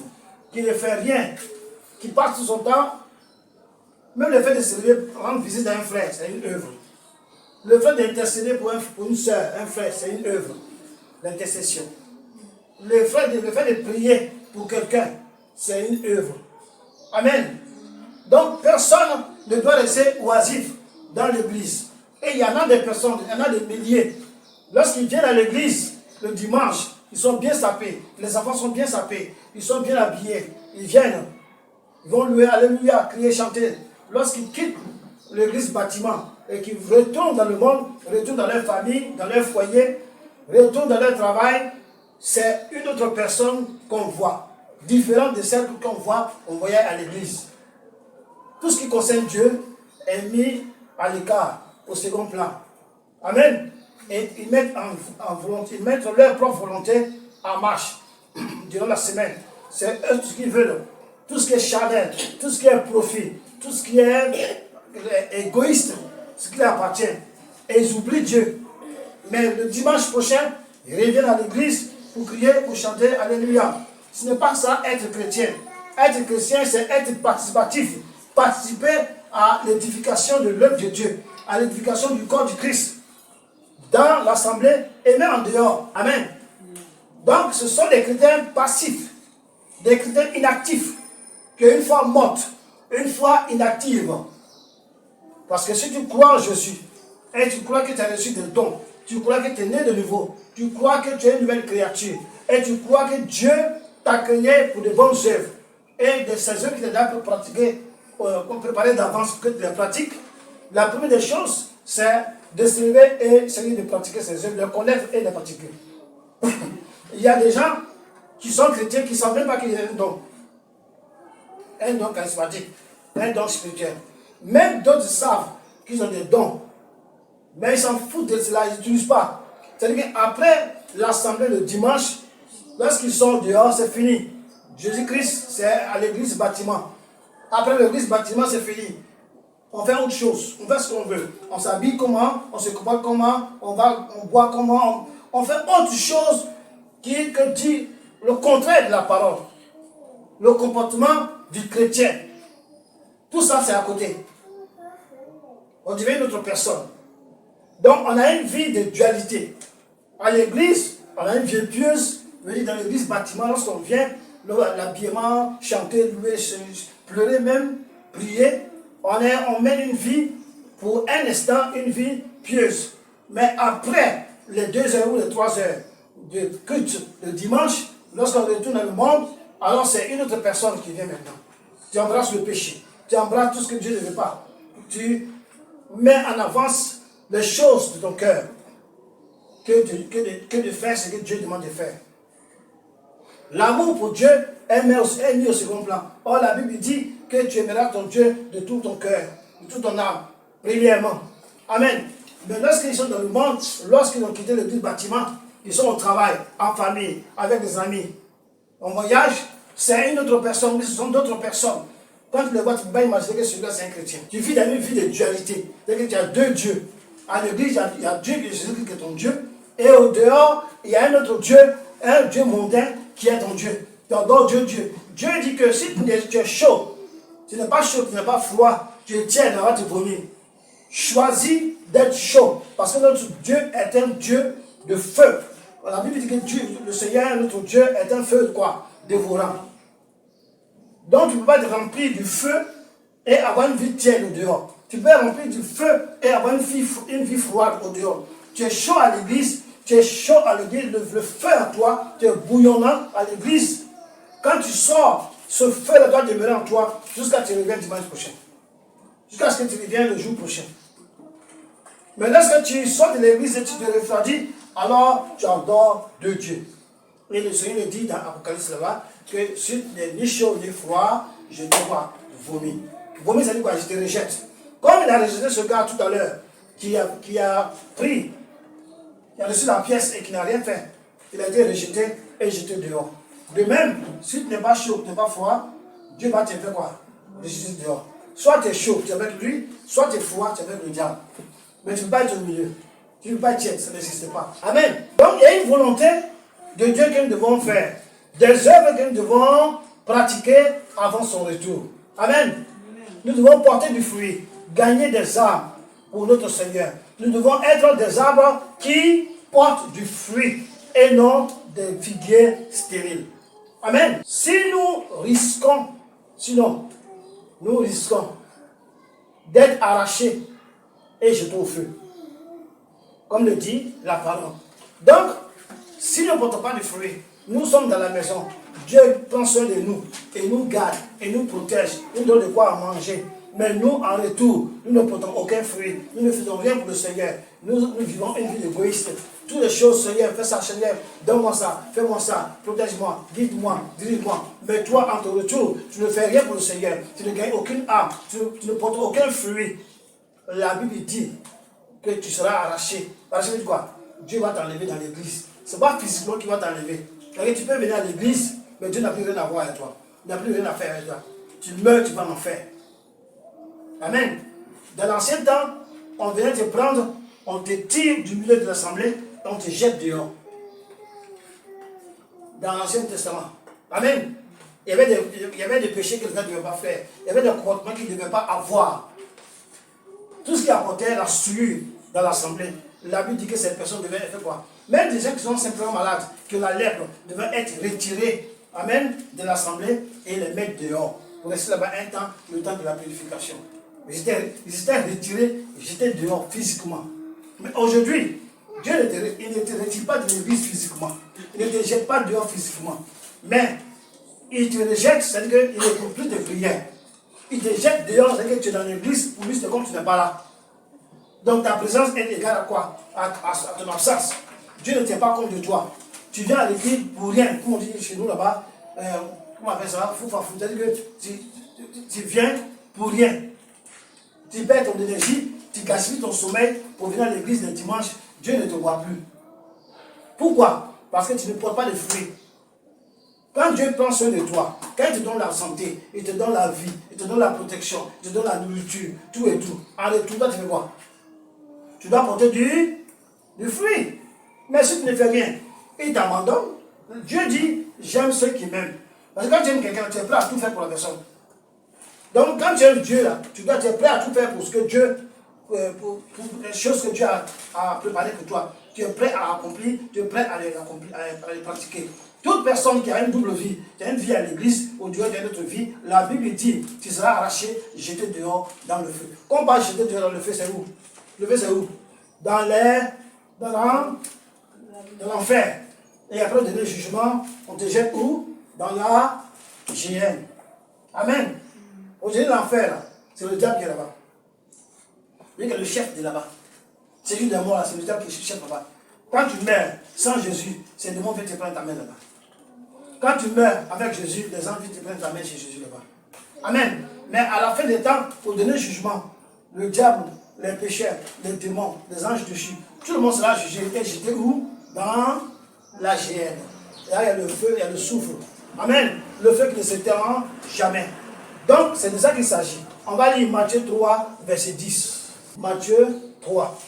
qui ne fait rien, qui passe tout son temps, même le fait de se lever, rendre visite à un frère, c'est une œuvre. Le fait d'intercéder pour une soeur, un frère, c'est une œuvre, l'intercession. Le fait de prier pour quelqu'un, c'est une œuvre. Amen. Donc personne ne doit rester oisif dans l'église. Et il y en a des personnes, il y en a des milliers. Lorsqu'ils viennent à l'église le dimanche, ils sont bien sapés. Les enfants sont bien sapés. Ils sont bien habillés. Ils viennent. Ils vont louer, alléluia, crier, chanter. Lorsqu'ils quittent l'église bâtiment et qu'ils retournent dans le monde, retournent dans leur famille, dans leur foyer, retournent dans leur travail, c'est une autre personne qu'on voit, différente de celle qu'on voyait à l'église. Tout ce qui concerne Dieu est mis à l'écart, au second plan. Amen. Et ils mettent, ils mettent leur propre volonté en marche durant la semaine. C'est eux tout ce qu'ils veulent. Tout ce qui est charnel, tout ce qui est profit, tout ce qui est égoïste, ce qui leur appartient. Et ils oublient Dieu. Mais le dimanche prochain, ils reviennent à l'église pour crier, pour chanter Alléluia. Ce n'est pas ça être chrétien. Être chrétien, c'est être participatif. Participer à l'édification de l'œuvre de Dieu, à l'édification du corps du Christ, dans l'assemblée et même en dehors. Amen. Donc, ce sont des chrétiens passifs, des chrétiens inactifs, qu'une fois morte, une fois inactive. Parce que si tu crois en Jésus, et tu crois que tu as reçu des dons, tu crois que tu es né de nouveau, tu crois que tu es une nouvelle créature, et tu crois que Dieu t'a créé pour de bonnes œuvres, et de ces œuvres que tu as déjà pratiquer, préparer d'avance pour que tu les pratiques, la première des choses, c'est de se lever et essayer de pratiquer ces œuvres, de les connaître et de les pratiquer. Il y a des gens qui sont chrétiens qui ne savent même pas qu'il y a un don charismatique, un don spirituel. Même d'autres savent qu'ils ont des dons, mais ils s'en foutent de cela, ils n'utilisent pas. C'est-à-dire qu'après l'assemblée le dimanche, lorsqu'ils sont dehors, c'est fini. Jésus-Christ, c'est à l'église bâtiment. Après l'église bâtiment, c'est fini. On fait autre chose, on fait ce qu'on veut. On s'habille comment, on se comporte comment, on boit comment, on fait autre chose que dit le contraire de la parole. Le comportement du chrétien. Tout ça, c'est à côté. On devient une autre personne. Donc, on a une vie de dualité. À l'église, on a une vie pieuse. Dans l'église bâtiment, lorsqu'on vient, l'habillement, chanter, louer, pleurer même, prier, on mène une vie, pour un instant, une vie pieuse. Mais après les 2 heures ou les 3 heures de culte le dimanche, lorsqu'on retourne dans le monde, alors c'est une autre personne qui vient maintenant. Tu embrasses le péché. Tu embrasses tout ce que Dieu ne veut pas. Tu mets en avance les choses de ton cœur que de faire ce que Dieu demande de faire. L'amour pour Dieu est mis au second plan. Or, la Bible dit que tu aimeras ton Dieu de tout ton cœur, de toute ton âme, premièrement. Amen. Mais lorsqu'ils sont dans le monde, lorsqu'ils ont quitté le bâtiment, ils sont au travail, en famille, avec des amis. En voyage, c'est une autre personne, mais ce sont d'autres personnes. Quand tu les vois, tu ne peux pas imaginer que celui-là c'est un chrétien. Tu vis dans une vie de dualité. C'est-à-dire que tu as 2 dieux. À l'église, il y a Dieu qui est Jésus qui est ton Dieu. Et au dehors, il y a un autre Dieu, un Dieu mondain qui est ton Dieu. Tu adores Dieu. Dieu dit que si tu es chaud, tu n'es pas chaud, tu n'es pas froid, tu es tiède, on va te vomir. Choisis d'être chaud. Parce que notre Dieu est un Dieu de feu. La Bible dit que Dieu, le Seigneur, notre Dieu, est un feu de quoi? Dévorant. Donc tu ne peux pas te remplir du feu et avoir une vie tiède au dehors. Tu peux remplir du feu et avoir une vie froide au dehors. Tu es chaud à l'église, tu es chaud à l'église, le feu à toi, tu es bouillonnant à l'église. Quand tu sors, ce feu doit demeurer en toi jusqu'à ce que tu reviennes dimanche prochain. Jusqu'à ce que tu reviennes le jour prochain. Mais lorsque tu sors de l'église et tu te refroidis, alors tu adores de Dieu. Et le Seigneur le dit dans Apocalypse là-bas, que si tu n'es ni chaud ni froid, je te vois vomir. Vomir, ça dit quoi? Je te rejette. Comme il a rejeté ce gars tout à l'heure, qui a pris, qui a reçu la pièce et qui n'a rien fait, il a été rejeté et jeté dehors. De même, si tu n'es pas chaud, tu n'es pas froid, Dieu va te faire quoi? Rejeter dehors. Soit tu es chaud, tu es avec lui, soit tu es froid, tu es avec le diable. Mais tu ne peux pas être au milieu. Tu ne peux pas être tiède, ça n'existe pas. Amen. Donc il y a une volonté de Dieu que nous devons faire. Des œuvres que nous devons pratiquer avant son retour. Amen. Nous devons porter du fruit, gagner des âmes pour notre Seigneur. Nous devons être des arbres qui portent du fruit et non des figuiers stériles. Amen. Si nous risquons, sinon, nous risquons d'être arrachés et jetés au feu. Comme le dit la parole. Donc, si nous ne portons pas de fruits, nous sommes dans la maison. Dieu prend soin de nous et nous garde et nous protège. Il nous donne de quoi manger. Mais nous, en retour, nous ne portons aucun fruit. Nous ne faisons rien pour le Seigneur. Nous vivons une vie égoïste. Toutes les choses, Seigneur, fais ça, Seigneur. Donne-moi ça, fais-moi ça, protège-moi, guide-moi, dirige-moi. Mais toi, en ton retour, tu ne fais rien pour le Seigneur. Tu ne gagnes aucune âme. Tu ne portes aucun fruit. La Bible dit que tu seras arraché. Arraché de quoi? Dieu va t'enlever dans l'église. Ce n'est pas physiquement qu'il va t'enlever. Tu peux venir à l'église, mais Dieu n'a plus rien à voir avec toi. Il n'a plus rien à faire avec toi. Tu meurs, tu vas en enfer. Amen. Dans l'ancien temps, on venait te prendre, on te tire du milieu de l'assemblée et on te jette dehors. Dans l'Ancien Testament. Amen. Il y avait des péchés que les gens ne devaient pas faire. Il y avait des comportements qu'ils ne devaient pas avoir. Tout ce qui apportait la souillure dans l'assemblée, la Bible dit que cette personne devait faire quoi? Même des gens qui sont simplement malades, que la lèpre devait être retirée, amen, de l'assemblée et les mettre dehors. Pour rester là-bas un temps, le temps de la purification. Ils étaient retirés, ils étaient dehors physiquement. Mais aujourd'hui, Dieu ne te retire pas de l'église physiquement. Il ne te jette pas dehors physiquement. Mais il te rejette, c'est-à-dire qu'il n'écoute plus tes prières. Il te jette dehors, c'est-à-dire que tu es dans l'église, pour lui c'est comme tu n'es pas là. Donc ta présence est égale à quoi? À ton absence. Dieu ne tient pas compte de toi. Tu viens à l'église pour rien. Comme on dit chez nous là-bas, comment on appelle ça? C'est-à-dire que tu viens pour rien. Tu perds ton énergie, tu gaspilles ton sommeil pour venir à l'église le dimanche. Dieu ne te voit plus. Pourquoi? Parce que tu ne portes pas de fruits. Quand Dieu prend soin de toi, quand il te donne la santé, il te donne la vie, il te donne la protection, il te donne la nourriture, tout et tout. En retour, toi, tu fais quoi? Tu dois porter du fruit. Mais si tu ne fais rien, il t'abandonne. Dieu dit, j'aime ceux qui m'aiment. Parce que quand tu aimes quelqu'un, tu es prêt à tout faire pour la personne. Donc quand tu aimes Dieu, là, tu es prêt à tout faire pour ce que Dieu, pour les choses que Dieu a préparées pour toi. Tu es prêt à accomplir, tu es prêt à les pratiquer. Toute personne qui a une double vie, qui a une vie à l'église, au dehors d'une autre vie, la Bible dit, tu seras arraché, jeté dehors dans le feu. Quand on parle jeté dehors dans le feu, c'est où? Le feu, c'est où? Dans l'enfer. Et après le dernier jugement, on te jette où? Dans la géhenne. Amen. Aujourd'hui, l'enfer, c'est le diable qui est là-bas. Il y a le chef de là-bas. C'est lui de mort, c'est le diable qui est chef là-bas. Quand tu meurs sans Jésus, c'est le démon qui te prend ta main là-bas. Quand tu meurs avec Jésus, les anges te prennent ta main chez Jésus là-bas. Amen. Mais à la fin des temps, au dernier jugement, le diable, les pécheurs, les démons, les anges déchus, tout le monde sera jugé et jeté où? Dans la géhenne. Et là, il y a le feu, il y a le soufre. Amen. Le feu qui ne s'éteindra jamais. Donc, c'est de ça qu'il s'agit. On va lire Matthieu 3, verset 10. Matthieu 3,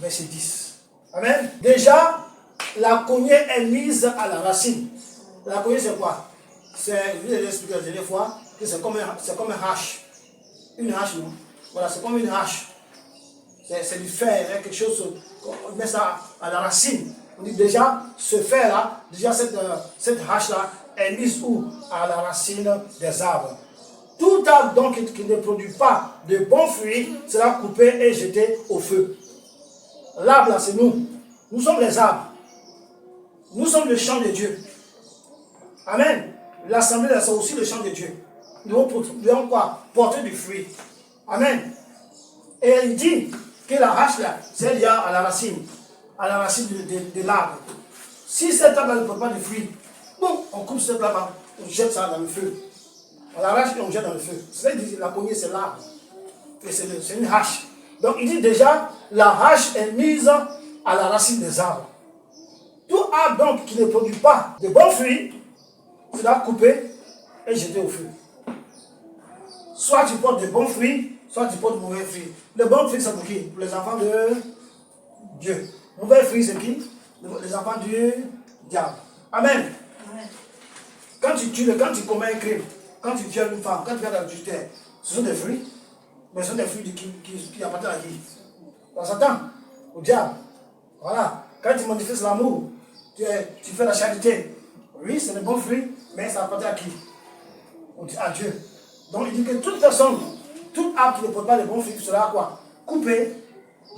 verset 10. Amen. Déjà, la cognée est mise à la racine. La cognée, c'est quoi? Je vous ai expliqué la dernière fois que c'est comme un hache. Une hache, non? Voilà, c'est comme une hache. C'est du fer, hein, quelque chose, on met ça à la racine. On dit déjà, ce fer-là, déjà cette hache-là est mise où? À la racine des arbres. Tout arbre donc qui ne produit pas de bons fruits sera coupé et jeté au feu. L'arbre là, c'est nous. Nous sommes les arbres. Nous sommes le champ de Dieu. Amen. L'assemblée là, c'est aussi le champ de Dieu. Nous devons quoi? Porter du fruit. Amen. Et il dit que la hache là, c'est lié à la racine de l'arbre. Si cet arbre ne porte pas de fruits, bon, on coupe cet arbre, on jette ça dans le feu. On l'arrache et on jette dans le feu. C'est-à-dire la cognée, c'est l'arbre. Et c'est une hache. Donc il dit déjà, la hache est mise à la racine des arbres. Tout arbre donc qui ne produit pas de bons fruits sera coupé et jeté au feu. Soit tu portes de bons fruits, soit tu portes de mauvais fruits. Les bons fruits, c'est pour qui? Pour les enfants de Dieu. Mauvais fruits, c'est qui? Les enfants du diable. Amen. Amen. Quand tu tues, quand tu commets un crime, quand tu violes une femme, quand tu fais l'adultère, ce sont des fruits. Mais ce sont des fruits qui appartiennent à qui? À Satan, au diable. Voilà. Quand tu manifestes l'amour, tu fais la charité. Oui, c'est des bons fruits, mais ça appartient à qui? À Dieu. Donc il dit que toute personne, tout arbre qui ne porte pas de bons fruits sera quoi? Coupé,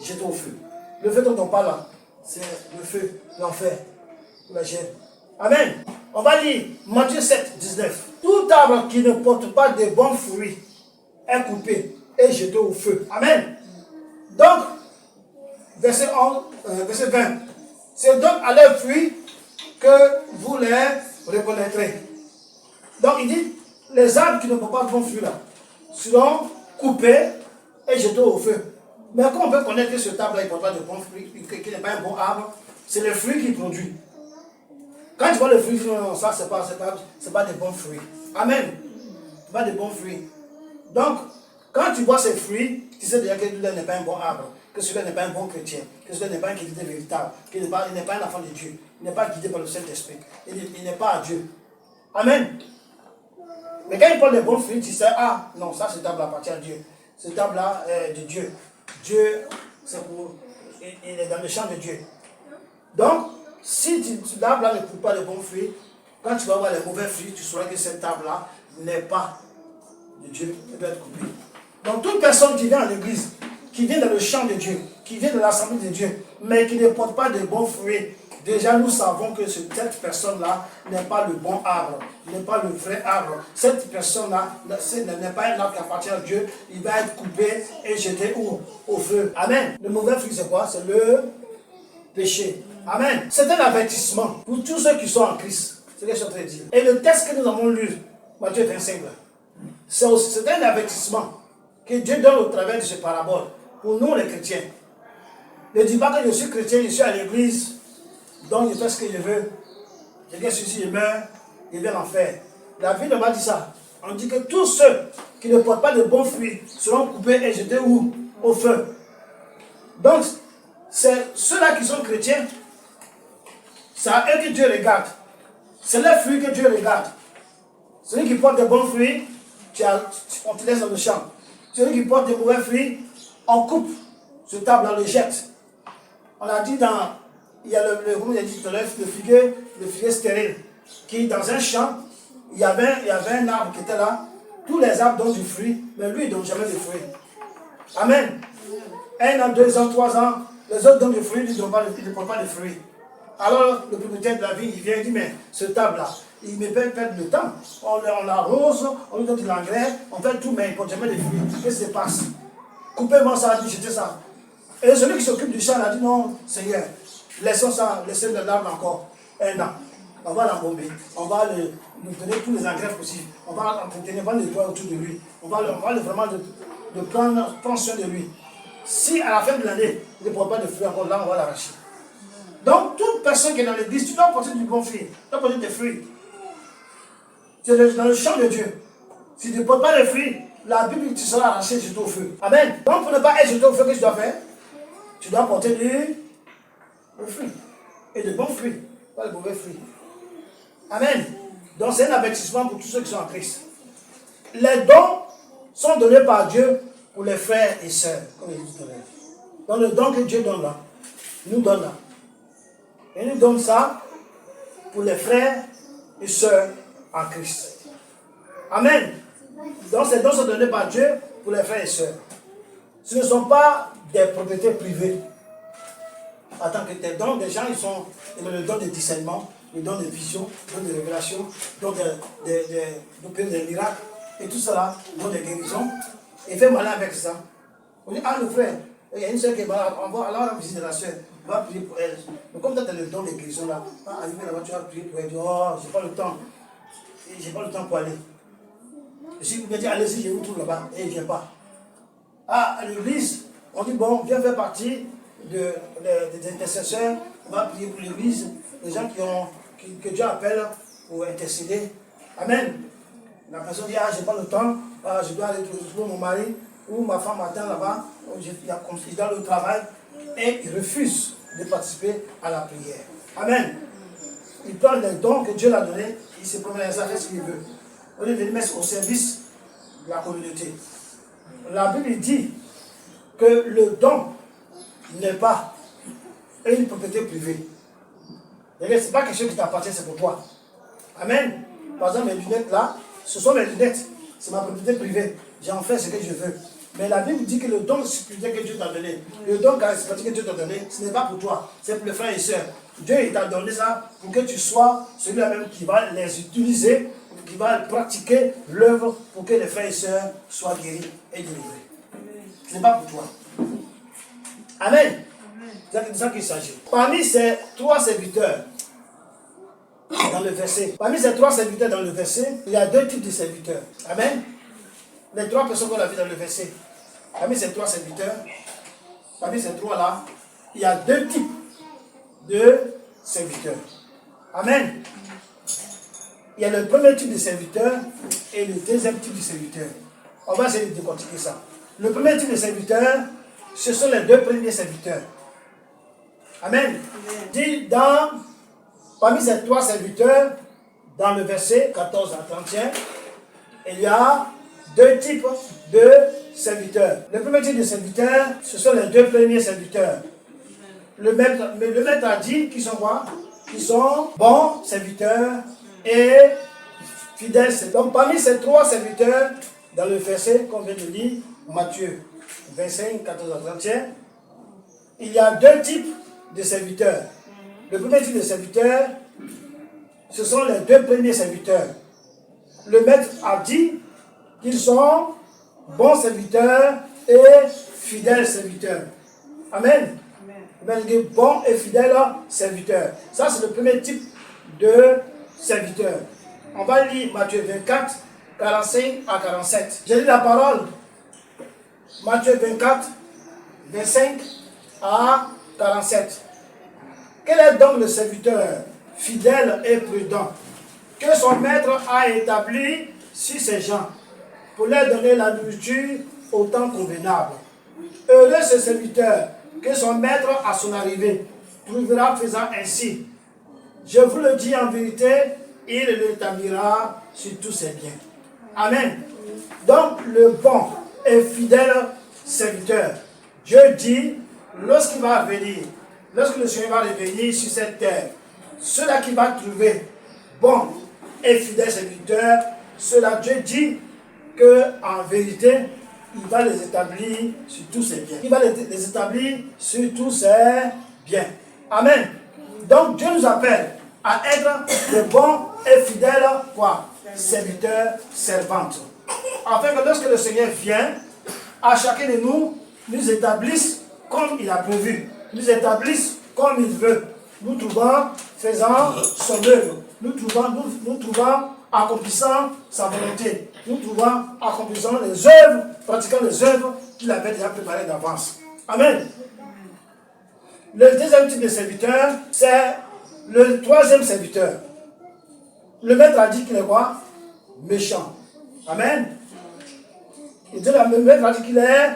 jeté au feu. Le feu dont on parle là, c'est le feu, l'enfer, la gêne. Amen. On va lire Matthieu 7, 19. Tout arbre qui ne porte pas de bons fruits est coupé et jeté au feu. Amen. Donc, verset 20. C'est donc à leurs fruits que vous les reconnaîtrez. Donc il dit, les arbres qui ne portent pas de bons fruits là seront coupés et jetés au feu. Mais comment on peut connaître que ce arbre-là ne porte pas de bons fruits, qu'il n'est pas un bon arbre? C'est le fruit qu'il produit. Quand tu vois le fruit, non, ça, c'est pas des bons fruits. Amen. C'est pas des bons fruits. Donc, quand tu vois ces fruits, tu sais déjà que celui-là n'est pas un bon arbre, que celui-là n'est pas un bon chrétien, que celui-là n'est pas un chrétien véritable, qu'il n'est pas un enfant de Dieu, il n'est pas guidé par le Saint-Esprit, il n'est pas à Dieu. Amen. Mais quand il parle de bons fruits, tu sais, ah non, ça cet arbre appartient à Dieu. Cet arbre-là est de Dieu. Dieu, il est dans le champ de Dieu. Donc, si l'arbre-là ne coupe pas de bons fruits, quand tu vas voir les mauvais fruits, tu sauras que cet arbre-là n'est pas de Dieu, il doit être coupé. Donc, toute personne qui vient à l'église, qui vient dans le champ de Dieu, qui vient de l'assemblée de Dieu, mais qui ne porte pas de bons fruits, déjà nous savons que cette personne-là n'est pas le bon arbre, n'est pas le vrai arbre. Cette personne-là n'est pas un arbre qui appartient à Dieu, il va être coupé et jeté au feu. Amen. Le mauvais fruit, c'est quoi? C'est le péché. Amen. C'est un avertissement pour tous ceux qui sont en Christ. C'est ce que je suis en train de dire. Et le texte que nous avons lu, Matthieu 25, c'est un avertissement que Dieu donne au travers de ces paraboles pour nous les chrétiens. Ne dis pas que je suis chrétien, je suis à l'église, donc je fais ce que je veux. Je gagne ceci, je meurs, je vais l'enfer. La Bible n'a pas dit ça. On dit que tous ceux qui ne portent pas de bons fruits seront coupés et jetés où? Au feu. Donc, c'est ceux-là qui sont chrétiens, c'est à eux que Dieu regarde. C'est leurs fruits que Dieu regarde. Celui qui porte de bons fruits, on te laisse dans le champ. Celui qui porte de mauvais fruits, on coupe ce table, on le jette. On a dit il y a comme j'ai dit tout à l'heure, le figuier stérile, qui dans un champ, il y avait un arbre qui était là. Tous les arbres donnent du fruit, mais lui, il ne donne jamais de fruits. Amen. 1 an, 2 ans, 3 ans, les autres donnent du fruit, ils ne portent pas de fruits. Alors, le propriétaire de la ville, il vient et dit, mais ce table-là, il me fait perdre le temps. On l'arrose, on lui donne de l'engrais, on fait tout, mais il ne porte jamais de fruits. Qu'est-ce qui se passe? Coupez-moi ça, a dit, jetez ça. Et celui qui s'occupe du champ, il a dit, non, Seigneur, laissons ça, laissez l'arbre encore 1 an. On va l'embomber, on va lui donner tous les engrais possibles, on va l'entretenir, on va le nettoyer autour de lui, on va vraiment prendre soin de lui. Si à la fin de l'année, il ne porte pas de fruits encore, là, on va l'arracher. Donc, toute personne qui est dans l'église, tu dois porter du bon fruit, tu dois porter des fruits. C'est dans le champ de Dieu. Si tu ne portes pas de fruits, la Bible, tu seras arraché jeté au feu. Amen. Donc, pour ne pas être jeté au feu, qu'est-ce que tu dois faire? Tu dois porter du fruit. Et de bons fruits, pas de mauvais fruits. Amen. Donc, c'est un avertissement pour tous ceux qui sont en Christ. Les dons sont donnés par Dieu pour les frères et sœurs, comme je dit tout à l'heure. Donc, le don que Dieu donne là, nous donne là. Et nous donne ça pour les frères et sœurs en Christ. Amen. Donc ces dons sont donnés par Dieu pour les frères et sœurs. Ce ne sont pas des propriétés privées. En tant que tel, donc des gens, ils ont le don de discernement, le don de vision, le don de révélation, le don des miracles, et tout cela, le don de guérison. Et fait malin avec ça. On dit, ah le frère, il y a une sœur qui est malade, on va alors visiter la sœur. On va prier pour elle. Mais comme tu as le don de guérison là, arrivé là-bas, tu vas prier pour elle. Tu dis, oh, j'ai pas le temps. J'ai pas le temps pour aller. Si vous me dites, allez-y, je vous trouve là-bas. Et il ne vient pas. Ah, à l'église, on dit, bon, viens faire partie des intercesseurs. On va prier pour l'église. Les gens que Dieu appelle pour intercéder. Amen. La personne dit, ah, j'ai pas le temps. Ah, je dois aller trouver mon mari. Ou ma femme m'attend là-bas. Il y a conflit dans le travail. Et il refuse de participer à la prière. Amen. Il prend les dons que Dieu l'a donnés, il se promène à ça, fait ce qu'il veut. On est venu mettre au service de la communauté. La Bible dit que le don n'est pas une propriété privée. Ce n'est pas quelque chose qui t'appartient, c'est pour toi. Amen. Par exemple, mes lunettes là, ce sont mes lunettes. C'est ma propriété privée. J'en fais ce que je veux. Mais la Bible dit que le don spirituel que Dieu t'a donné, le don charismatique que Dieu t'a donné, ce n'est pas pour toi, c'est pour les frères et sœurs. Dieu il t'a donné ça pour que tu sois celui-là même qui va les utiliser, qui va pratiquer l'œuvre pour que les frères et sœurs soient guéris et délivrés. Ce n'est pas pour toi. Amen. C'est de ça qu'il s'agit. Parmi ces 3 serviteurs dans le verset, il y a 2 types de serviteurs. Amen. Les 3 personnes qu'on a vues dans le verset. Parmi ces 3 serviteurs, Parmi ces trois-là, il y a deux types de serviteurs. Amen. Il y a le premier type de serviteur et le deuxième type de serviteur. On va essayer de décortiquer ça. Le premier type de serviteur, ce sont les deux premiers serviteurs. Amen. Dit parmi ces trois serviteurs, dans le verset 14 à 31, il y a deux types de serviteurs. Le premier type de serviteur, ce sont les deux premiers serviteurs. Le maître a dit qu'ils sont quoi? Qu'ils sont bons serviteurs et fidèles. Donc parmi ces trois serviteurs, dans le verset qu'on vient de lire, Matthieu 25, 14 à 31, il y a deux types de serviteurs. Le premier type de serviteur, ce sont les deux premiers serviteurs. Le maître a dit qu'ils sont bons serviteurs et fidèles serviteurs. Amen. Il va dire bons et fidèles serviteurs. Ça, c'est le premier type de serviteur. On va lire Matthieu 24, 45 à 47. J'ai lu la parole. Matthieu 24, 25 à 47. Quel est donc le serviteur fidèle et prudent que son maître a établi sur ces gens pour leur donner la nourriture au temps convenable? Heureux ce serviteur que son maître à son arrivée trouvera faisant ainsi. Je vous le dis en vérité, il l'établira sur tous ses biens. Amen. Donc le bon et fidèle serviteur, Dieu dit, lorsqu'il va venir, lorsque le Seigneur va revenir sur cette terre, ceux-là qui va trouver bon et fidèle serviteur, ceux-là, Dieu dit qu'en vérité, il va les établir sur tous ses biens. Il va les établir sur tous ses biens. Amen. Donc Dieu nous appelle à être de bons et fidèles quoi? Serviteurs, servantes. Afin que lorsque le Seigneur vient, à chacun de nous, nous établisse comme il a prévu. Nous établisse comme il veut. Nous trouvons faisant son œuvre. Nous trouvons accomplissant sa volonté. Nous trouvons accomplissant les œuvres, pratiquant les œuvres qu'il avait déjà préparées d'avance. Amen. Le deuxième type de serviteur, c'est le troisième serviteur. Le maître a dit qu'il est quoi? Méchant. Amen. Le maître a dit qu'il est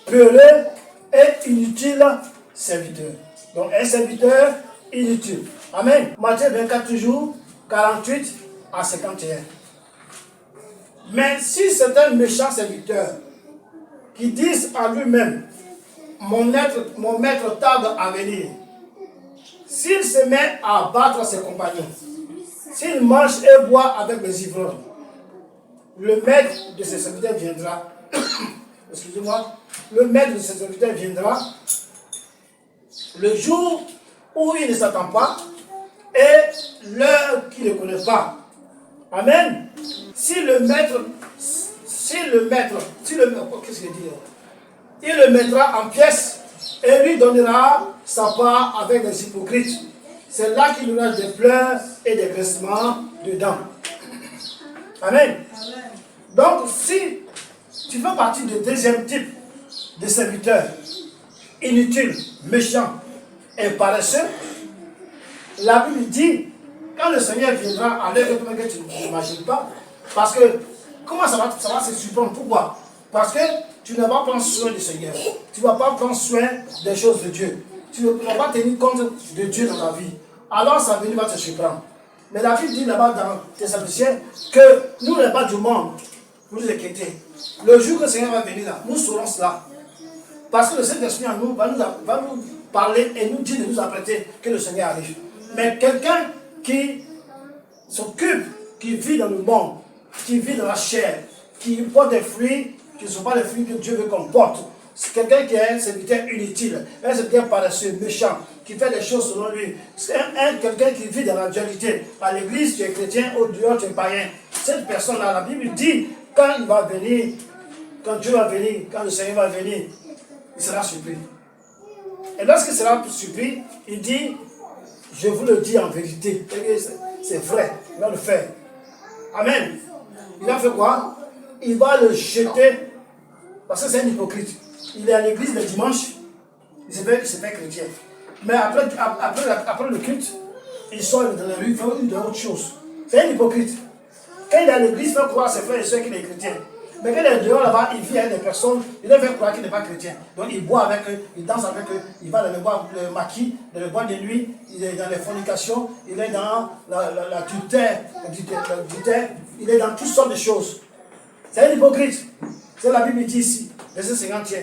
peureux et inutile serviteur. Donc un serviteur inutile. Amen. Matthieu 24 toujours, 48 à 51. Mais si c'est un méchant serviteur qui dit à lui-même, mon maître tarde à venir, s'il se met à battre ses compagnons, s'il mange et boit avec les ivrognes, le maître de ses serviteurs viendra. Excusez-moi. Le maître de ses serviteurs viendra le jour où il ne s'attend pas et l'heure qu'il ne connaît pas. Amen. Qu'est-ce qu'il dit? Il le mettra en pièces et lui donnera sa part avec les hypocrites. C'est là qu'il y aura des pleurs et des graissements dedans. Amen. Donc, si tu fais partie du deuxième type de serviteurs, inutiles, méchants et paresseux, la Bible dit, quand le Seigneur viendra à l'heure que tu n'imagines pas, parce que, comment ça va se surprendre? Pourquoi? Parce que tu ne vas pas prendre soin du Seigneur. Tu ne vas pas prendre soin des choses de Dieu. Tu ne vas pas tenir compte de Dieu dans ta vie. Alors sa venue va te surprendre. Mais la Bible dit là-bas dans Thessaloniciens que nous, les bas du monde, vous les quittez. Le jour que le Seigneur va venir là, nous saurons cela. Parce que le Saint-Esprit en nous va nous parler et nous dire de nous apprêter que le Seigneur arrive. Mais quelqu'un qui s'occupe, qui vit dans le monde, qui vit dans la chair, qui porte des fruits, qui ne sont pas les fruits que Dieu veut qu'on porte. C'est quelqu'un qui est un serviteur inutile, un serviteur paresseux, méchant, qui fait des choses selon lui. C'est quelqu'un qui vit dans la dualité. À l'église, tu es chrétien, au dehors, tu es païen. Cette personne-là, la Bible dit, quand il va venir, quand Dieu va venir, quand le Seigneur va venir, il sera surpris. Et lorsqu'il sera surpris, il dit, je vous le dis en vérité. C'est vrai, il va le faire. Amen. Il a fait quoi? Il va le jeter, parce que c'est un hypocrite. Il est à l'église le dimanche, Il se fait chrétien. Mais après le culte, il sort dans la rue, il fait autre chose. C'est un hypocrite. Quand il est à l'église, il fait croire à ses frères et soeurs qu'il est chrétien. Mais quand il est dehors là-bas, il vit avec des personnes, il leur fait croire qu'il n'est pas chrétien. Donc il boit avec eux, il danse avec eux, il va dans le maquis, dans le bois de nuit, il est dans les fornications, il est dans l'adultère, il est dans toutes sortes de choses. C'est un hypocrite. C'est la Bible dit ici, verset 51.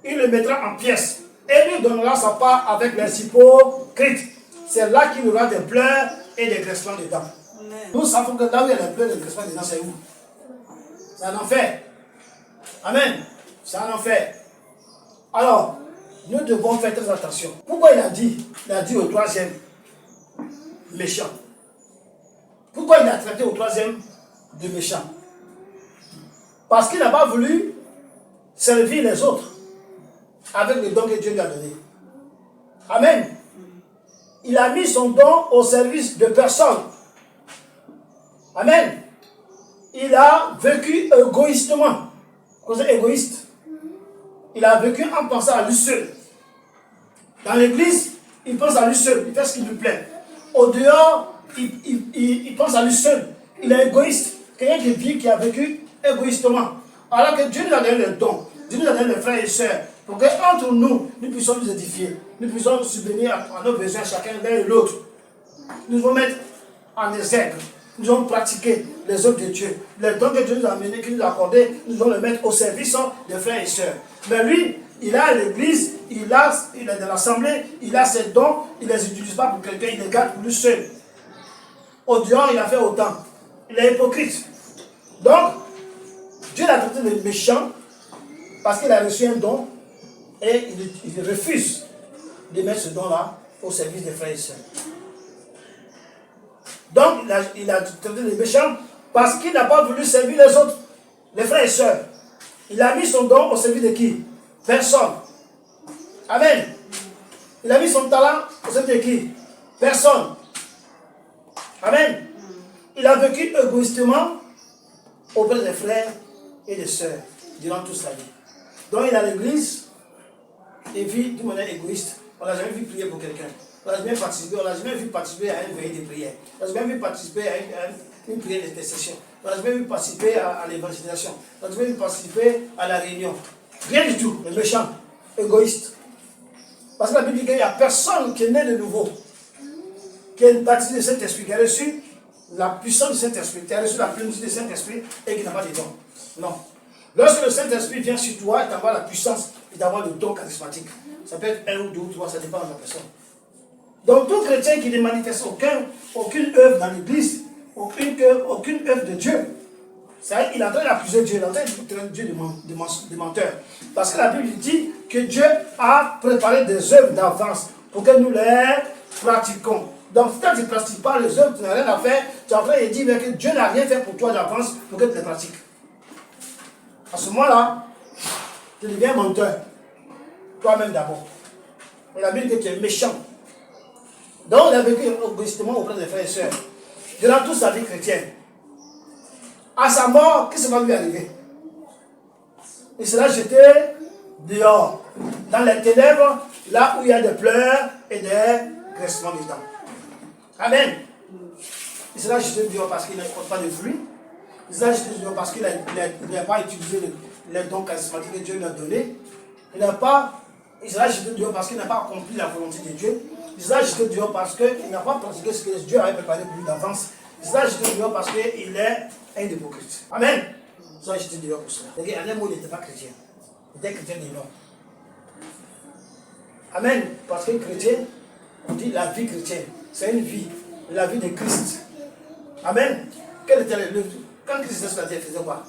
Il le mettra en pièces et lui donnera sa part avec les hypocrites. C'est là qu'il y aura des pleurs et des graissements dedans. Nous savons que là où il y a des pleurs et des graissements dedans, c'est où? C'est un enfer. Amen. C'est un enfer. Alors, nous devons faire très attention. Pourquoi il a dit au troisième méchant? Pourquoi il a traité au troisième de méchant? Parce qu'il n'a pas voulu servir les autres avec le don que Dieu lui a donné. Amen. Il a mis son don au service de personne. Amen. Il a vécu égoïstement. Cause égoïste. Il a vécu en pensant à lui seul. Dans l'église, il pense à lui seul. Il fait ce qui lui plaît. Au dehors, il pense à lui seul. Il est égoïste. Quelqu'un qui vit, qui a vécu égoïstement. Alors que Dieu nous a donné le don. Dieu nous a donné les frères et sœurs. Pour qu'entre nous, nous puissions nous édifier. Nous puissions nous subvenir à nos besoins chacun l'un et l'autre. Nous devons mettre en exergue. Nous devons pratiquer les œuvres de Dieu. Les dons que Dieu nous a amenés, qu'il nous a accordés, nous devons les mettre au service des frères et sœurs. Mais lui, il est à l'église, il est dans l'assemblée, il a ses dons, il ne les utilise pas pour quelqu'un, il les garde pour lui seul. Au dehors, il a fait autant. Il est hypocrite. Donc, Dieu l'a traité de méchant parce qu'il a reçu un don et il refuse de mettre ce don-là au service des frères et sœurs. Donc, il a traité de méchant parce qu'il n'a pas voulu servir les autres, les frères et sœurs. Il a mis son don au service de qui? Personne. Amen. Il a mis son talent au service de qui? Personne. Amen. Il a vécu égoïstement auprès des frères et des sœurs durant toute sa vie. Donc, il est à l'église et vit d'une manière égoïste. On n'a jamais vu prier pour quelqu'un. On n'a jamais vu participer à une veillée de prière. On n'a jamais vu participer à une prière d'intercession. On n'a jamais vu participer à l'évangélisation. On n'a jamais vu participer à la réunion. Rien du tout. Le méchant, égoïste. Parce que la Bible dit qu'il n'y a personne qui est né de nouveau, qui a une baptisé de Saint-Esprit, qui a reçu la puissance du Saint-Esprit, qui a reçu la plénitude du Saint-Esprit et qui n'a pas de don. Non. Lorsque le Saint-Esprit vient sur toi, il t'envoie la puissance, il t'envoie le don charismatique. Ça peut être un ou deux ou trois, ça dépend de la personne. Donc tout chrétien qui ne manifeste aucune œuvre dans l'église, aucune œuvre de Dieu, il est en train d'accuser Dieu, il est en train de Dieu de menteur. Parce que la Bible dit que Dieu a préparé des œuvres d'avance pour que nous les pratiquons. Donc quand tu ne pratiques pas les œuvres, tu n'as rien à faire, tu es en train de dire que Dieu n'a rien fait pour toi d'avance pour que tu les pratiques. À ce moment-là, tu deviens menteur. Toi-même d'abord. Et la Bible dit que tu es méchant. Donc il a vécu égoïstement auprès des frères et sœurs. Durant toute sa vie chrétienne. À sa mort, qu'est-ce qui va lui arriver? Il sera jeté dehors, dans les ténèbres, là où il y a des pleurs et des graissements dedans. Amen. Il sera jeté dehors parce qu'il n'apporte pas de fruits. Il sera jeté dehors parce qu'il n'a pas utilisé les dons charismatiques que Dieu lui a donnés. Il sera jeté dehors parce qu'il n'a pas accompli la volonté de Dieu. Il sera jeté dehors parce qu'il n'a pas pratiqué ce que Dieu avait préparé pour lui d'avance. Il sera jeté dehors parce qu'il est un hypocrite. Amen. Il sera jeté dehors pour cela. En un mot, il n'était pas chrétien. Il était chrétien de nom. Amen. Parce que chrétien, on dit la vie chrétienne. C'est une vie. La vie de Christ. Amen. Quel était l'œuvre? Quand Christ était sur la terre, il faisait quoi?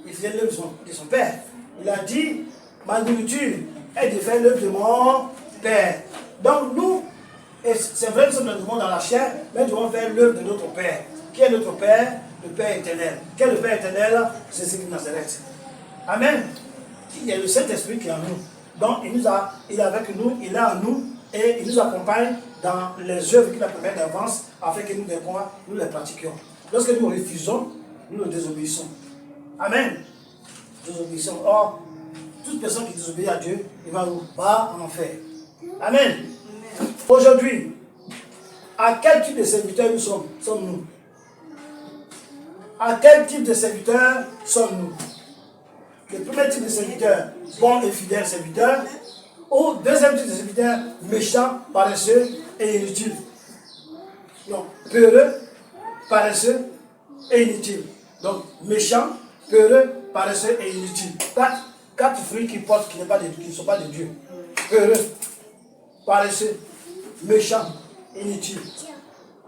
Il faisait l'œuvre de son Père. Il a dit, ma nourriture est de faire l'œuvre de mon Père. Donc nous, et c'est vrai que nous sommes dans le monde dans la chair, mais nous devons faire l'œuvre de notre Père. Qui est notre Père? Le Père éternel. Quel est le Père éternel? C'est celui de Nazareth. Amen. Il y a le Saint-Esprit qui est en nous. Donc il est avec nous, il est en nous et il nous accompagne dans les œuvres qu'il a préparées d'avance afin que nous les pratiquions. Lorsque nous refusons, nous le désobéissons. Amen. Désobéissons. Or, toute personne qui désobéit à Dieu, il va où? Va en enfer. Amen. Aujourd'hui, à quel type de serviteur sommes-nous? À quel type de serviteur sommes-nous? Le premier type de serviteur, bon et fidèle serviteur, ou deuxième type de serviteur, méchant, paresseux et inutile. Donc, peureux, paresseux et inutile. Donc, méchant, peureux, paresseux et inutile. Quatre fruits qui portent, qui ne sont pas de Dieu. Peureux, paresseux, méchant, inutile.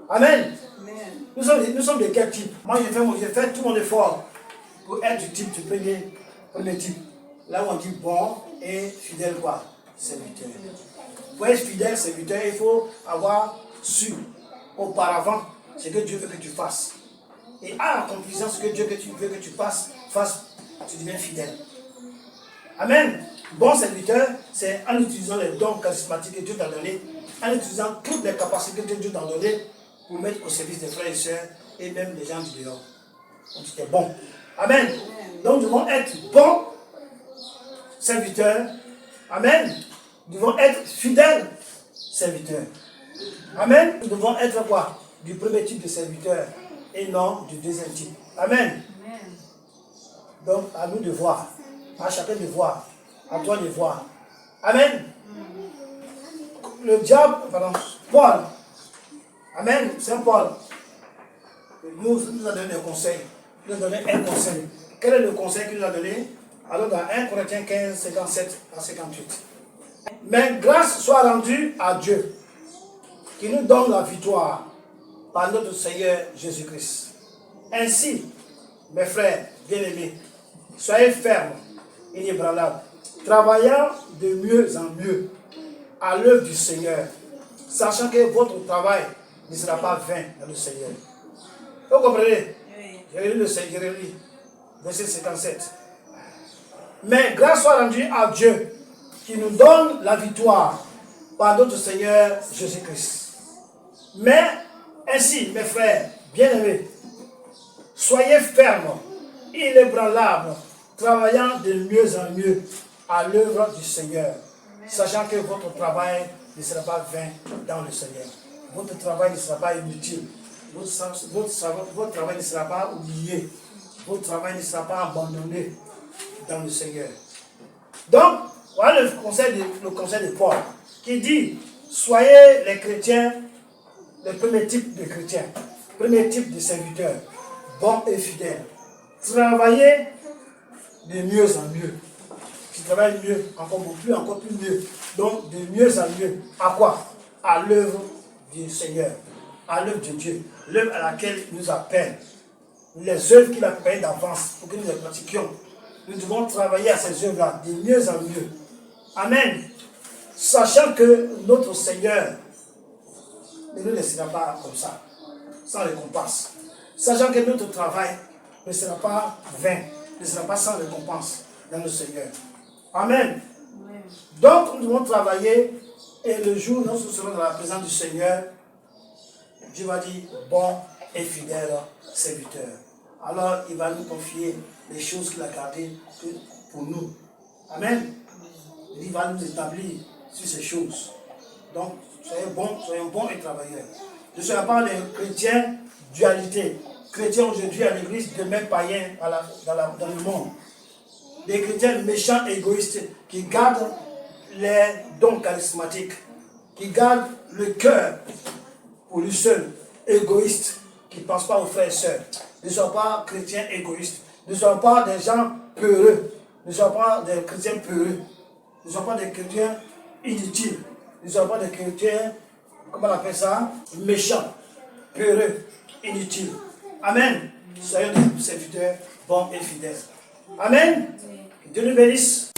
Amen. Nous sommes de quel type? Moi, j'ai fait tout mon effort pour être du type du premier type. Là où on dit bon et fidèle quoi? Serviteur. Pour être fidèle serviteur, il faut avoir su auparavant ce que Dieu veut que tu fasses. Et en accomplissant ce que Dieu veut que tu fasses, tu deviens fidèle. Amen. Bon serviteur, c'est en utilisant les dons charismatiques que Dieu t'a donnés, en utilisant toutes les capacités que Dieu t'a données pour mettre au service des frères et sœurs et même des gens du dehors. Donc c'était bon. Amen. Donc nous devons être bons serviteurs. Amen. Nous devons être fidèles serviteurs. Amen. Nous devons être quoi? Du premier type de serviteur et non du deuxième type. Amen. Donc à nous de voir. À chacun de voir. À toi de voir. Amen. Le diable, Paul. Amen. Saint Paul nous a donné un conseil. Il nous a donné un conseil. Quel est le conseil qu'il nous a donné? Alors dans 1 Corinthiens 15, 57 à 58. Mais grâce soit rendue à Dieu, qui nous donne la victoire par notre Seigneur Jésus-Christ. Ainsi, mes frères bien-aimés, soyez fermes, inébranlables, travaillant de mieux en mieux à l'œuvre du Seigneur, sachant que votre travail ne sera pas vain dans le Seigneur. Vous comprenez? Je relis le Seigneur, verset 57. Mais grâce soit rendue à Dieu, qui nous donne la victoire par notre Seigneur Jésus-Christ. Mais ainsi, mes frères bien-aimés, soyez fermes, inébranlables, travaillant de mieux en mieux à l'œuvre du Seigneur, sachant que votre travail ne sera pas vain dans le Seigneur. Votre travail ne sera pas inutile. Votre travail ne sera pas oublié. Votre travail ne sera pas abandonné dans le Seigneur. Donc, voilà le conseil de Paul qui dit, soyez les chrétiens, le premier type de chrétiens, premier type de serviteurs, bons et fidèles. Travaillez de mieux en mieux. Qui travaille mieux, encore plus mieux. Donc, de mieux en mieux. À quoi? À l'œuvre du Seigneur, à l'œuvre de Dieu, l'œuvre à laquelle il nous appelle. Les œuvres qu'il a payées d'avance pour que nous les pratiquions. Nous devons travailler à ces œuvres-là de mieux en mieux. Amen. Sachant que notre Seigneur ne nous laissera pas comme ça, sans récompense. Sachant que notre travail ne sera pas vain, ne sera pas sans récompense dans le Seigneur. Amen. Donc nous devons travailler et le jour où nous serons dans la présence du Seigneur, Dieu va dire bon et fidèle serviteur. Alors il va nous confier les choses qu'il a gardées pour nous. Amen. Il va nous établir sur ces choses. Donc, soyons bons et travailleurs. Ne soyons pas des chrétiens dualité. Chrétiens aujourd'hui à l'église, demain païens dans le monde. Des chrétiens méchants, égoïstes, qui gardent les dons charismatiques, qui gardent le cœur pour lui seul, égoïstes, qui ne pensent pas aux frères et sœurs. Ne soyons pas chrétiens égoïstes. Ne soyons pas des gens peureux. Ne soyons pas des chrétiens peureux. Ne soyons pas des chrétiens inutiles. Ne soyons pas des chrétiens, comment on appelle ça, méchants, peureux, inutiles. Amen. Soyons des serviteurs bons et fidèles. Amen. Que Dieu nous bénisse.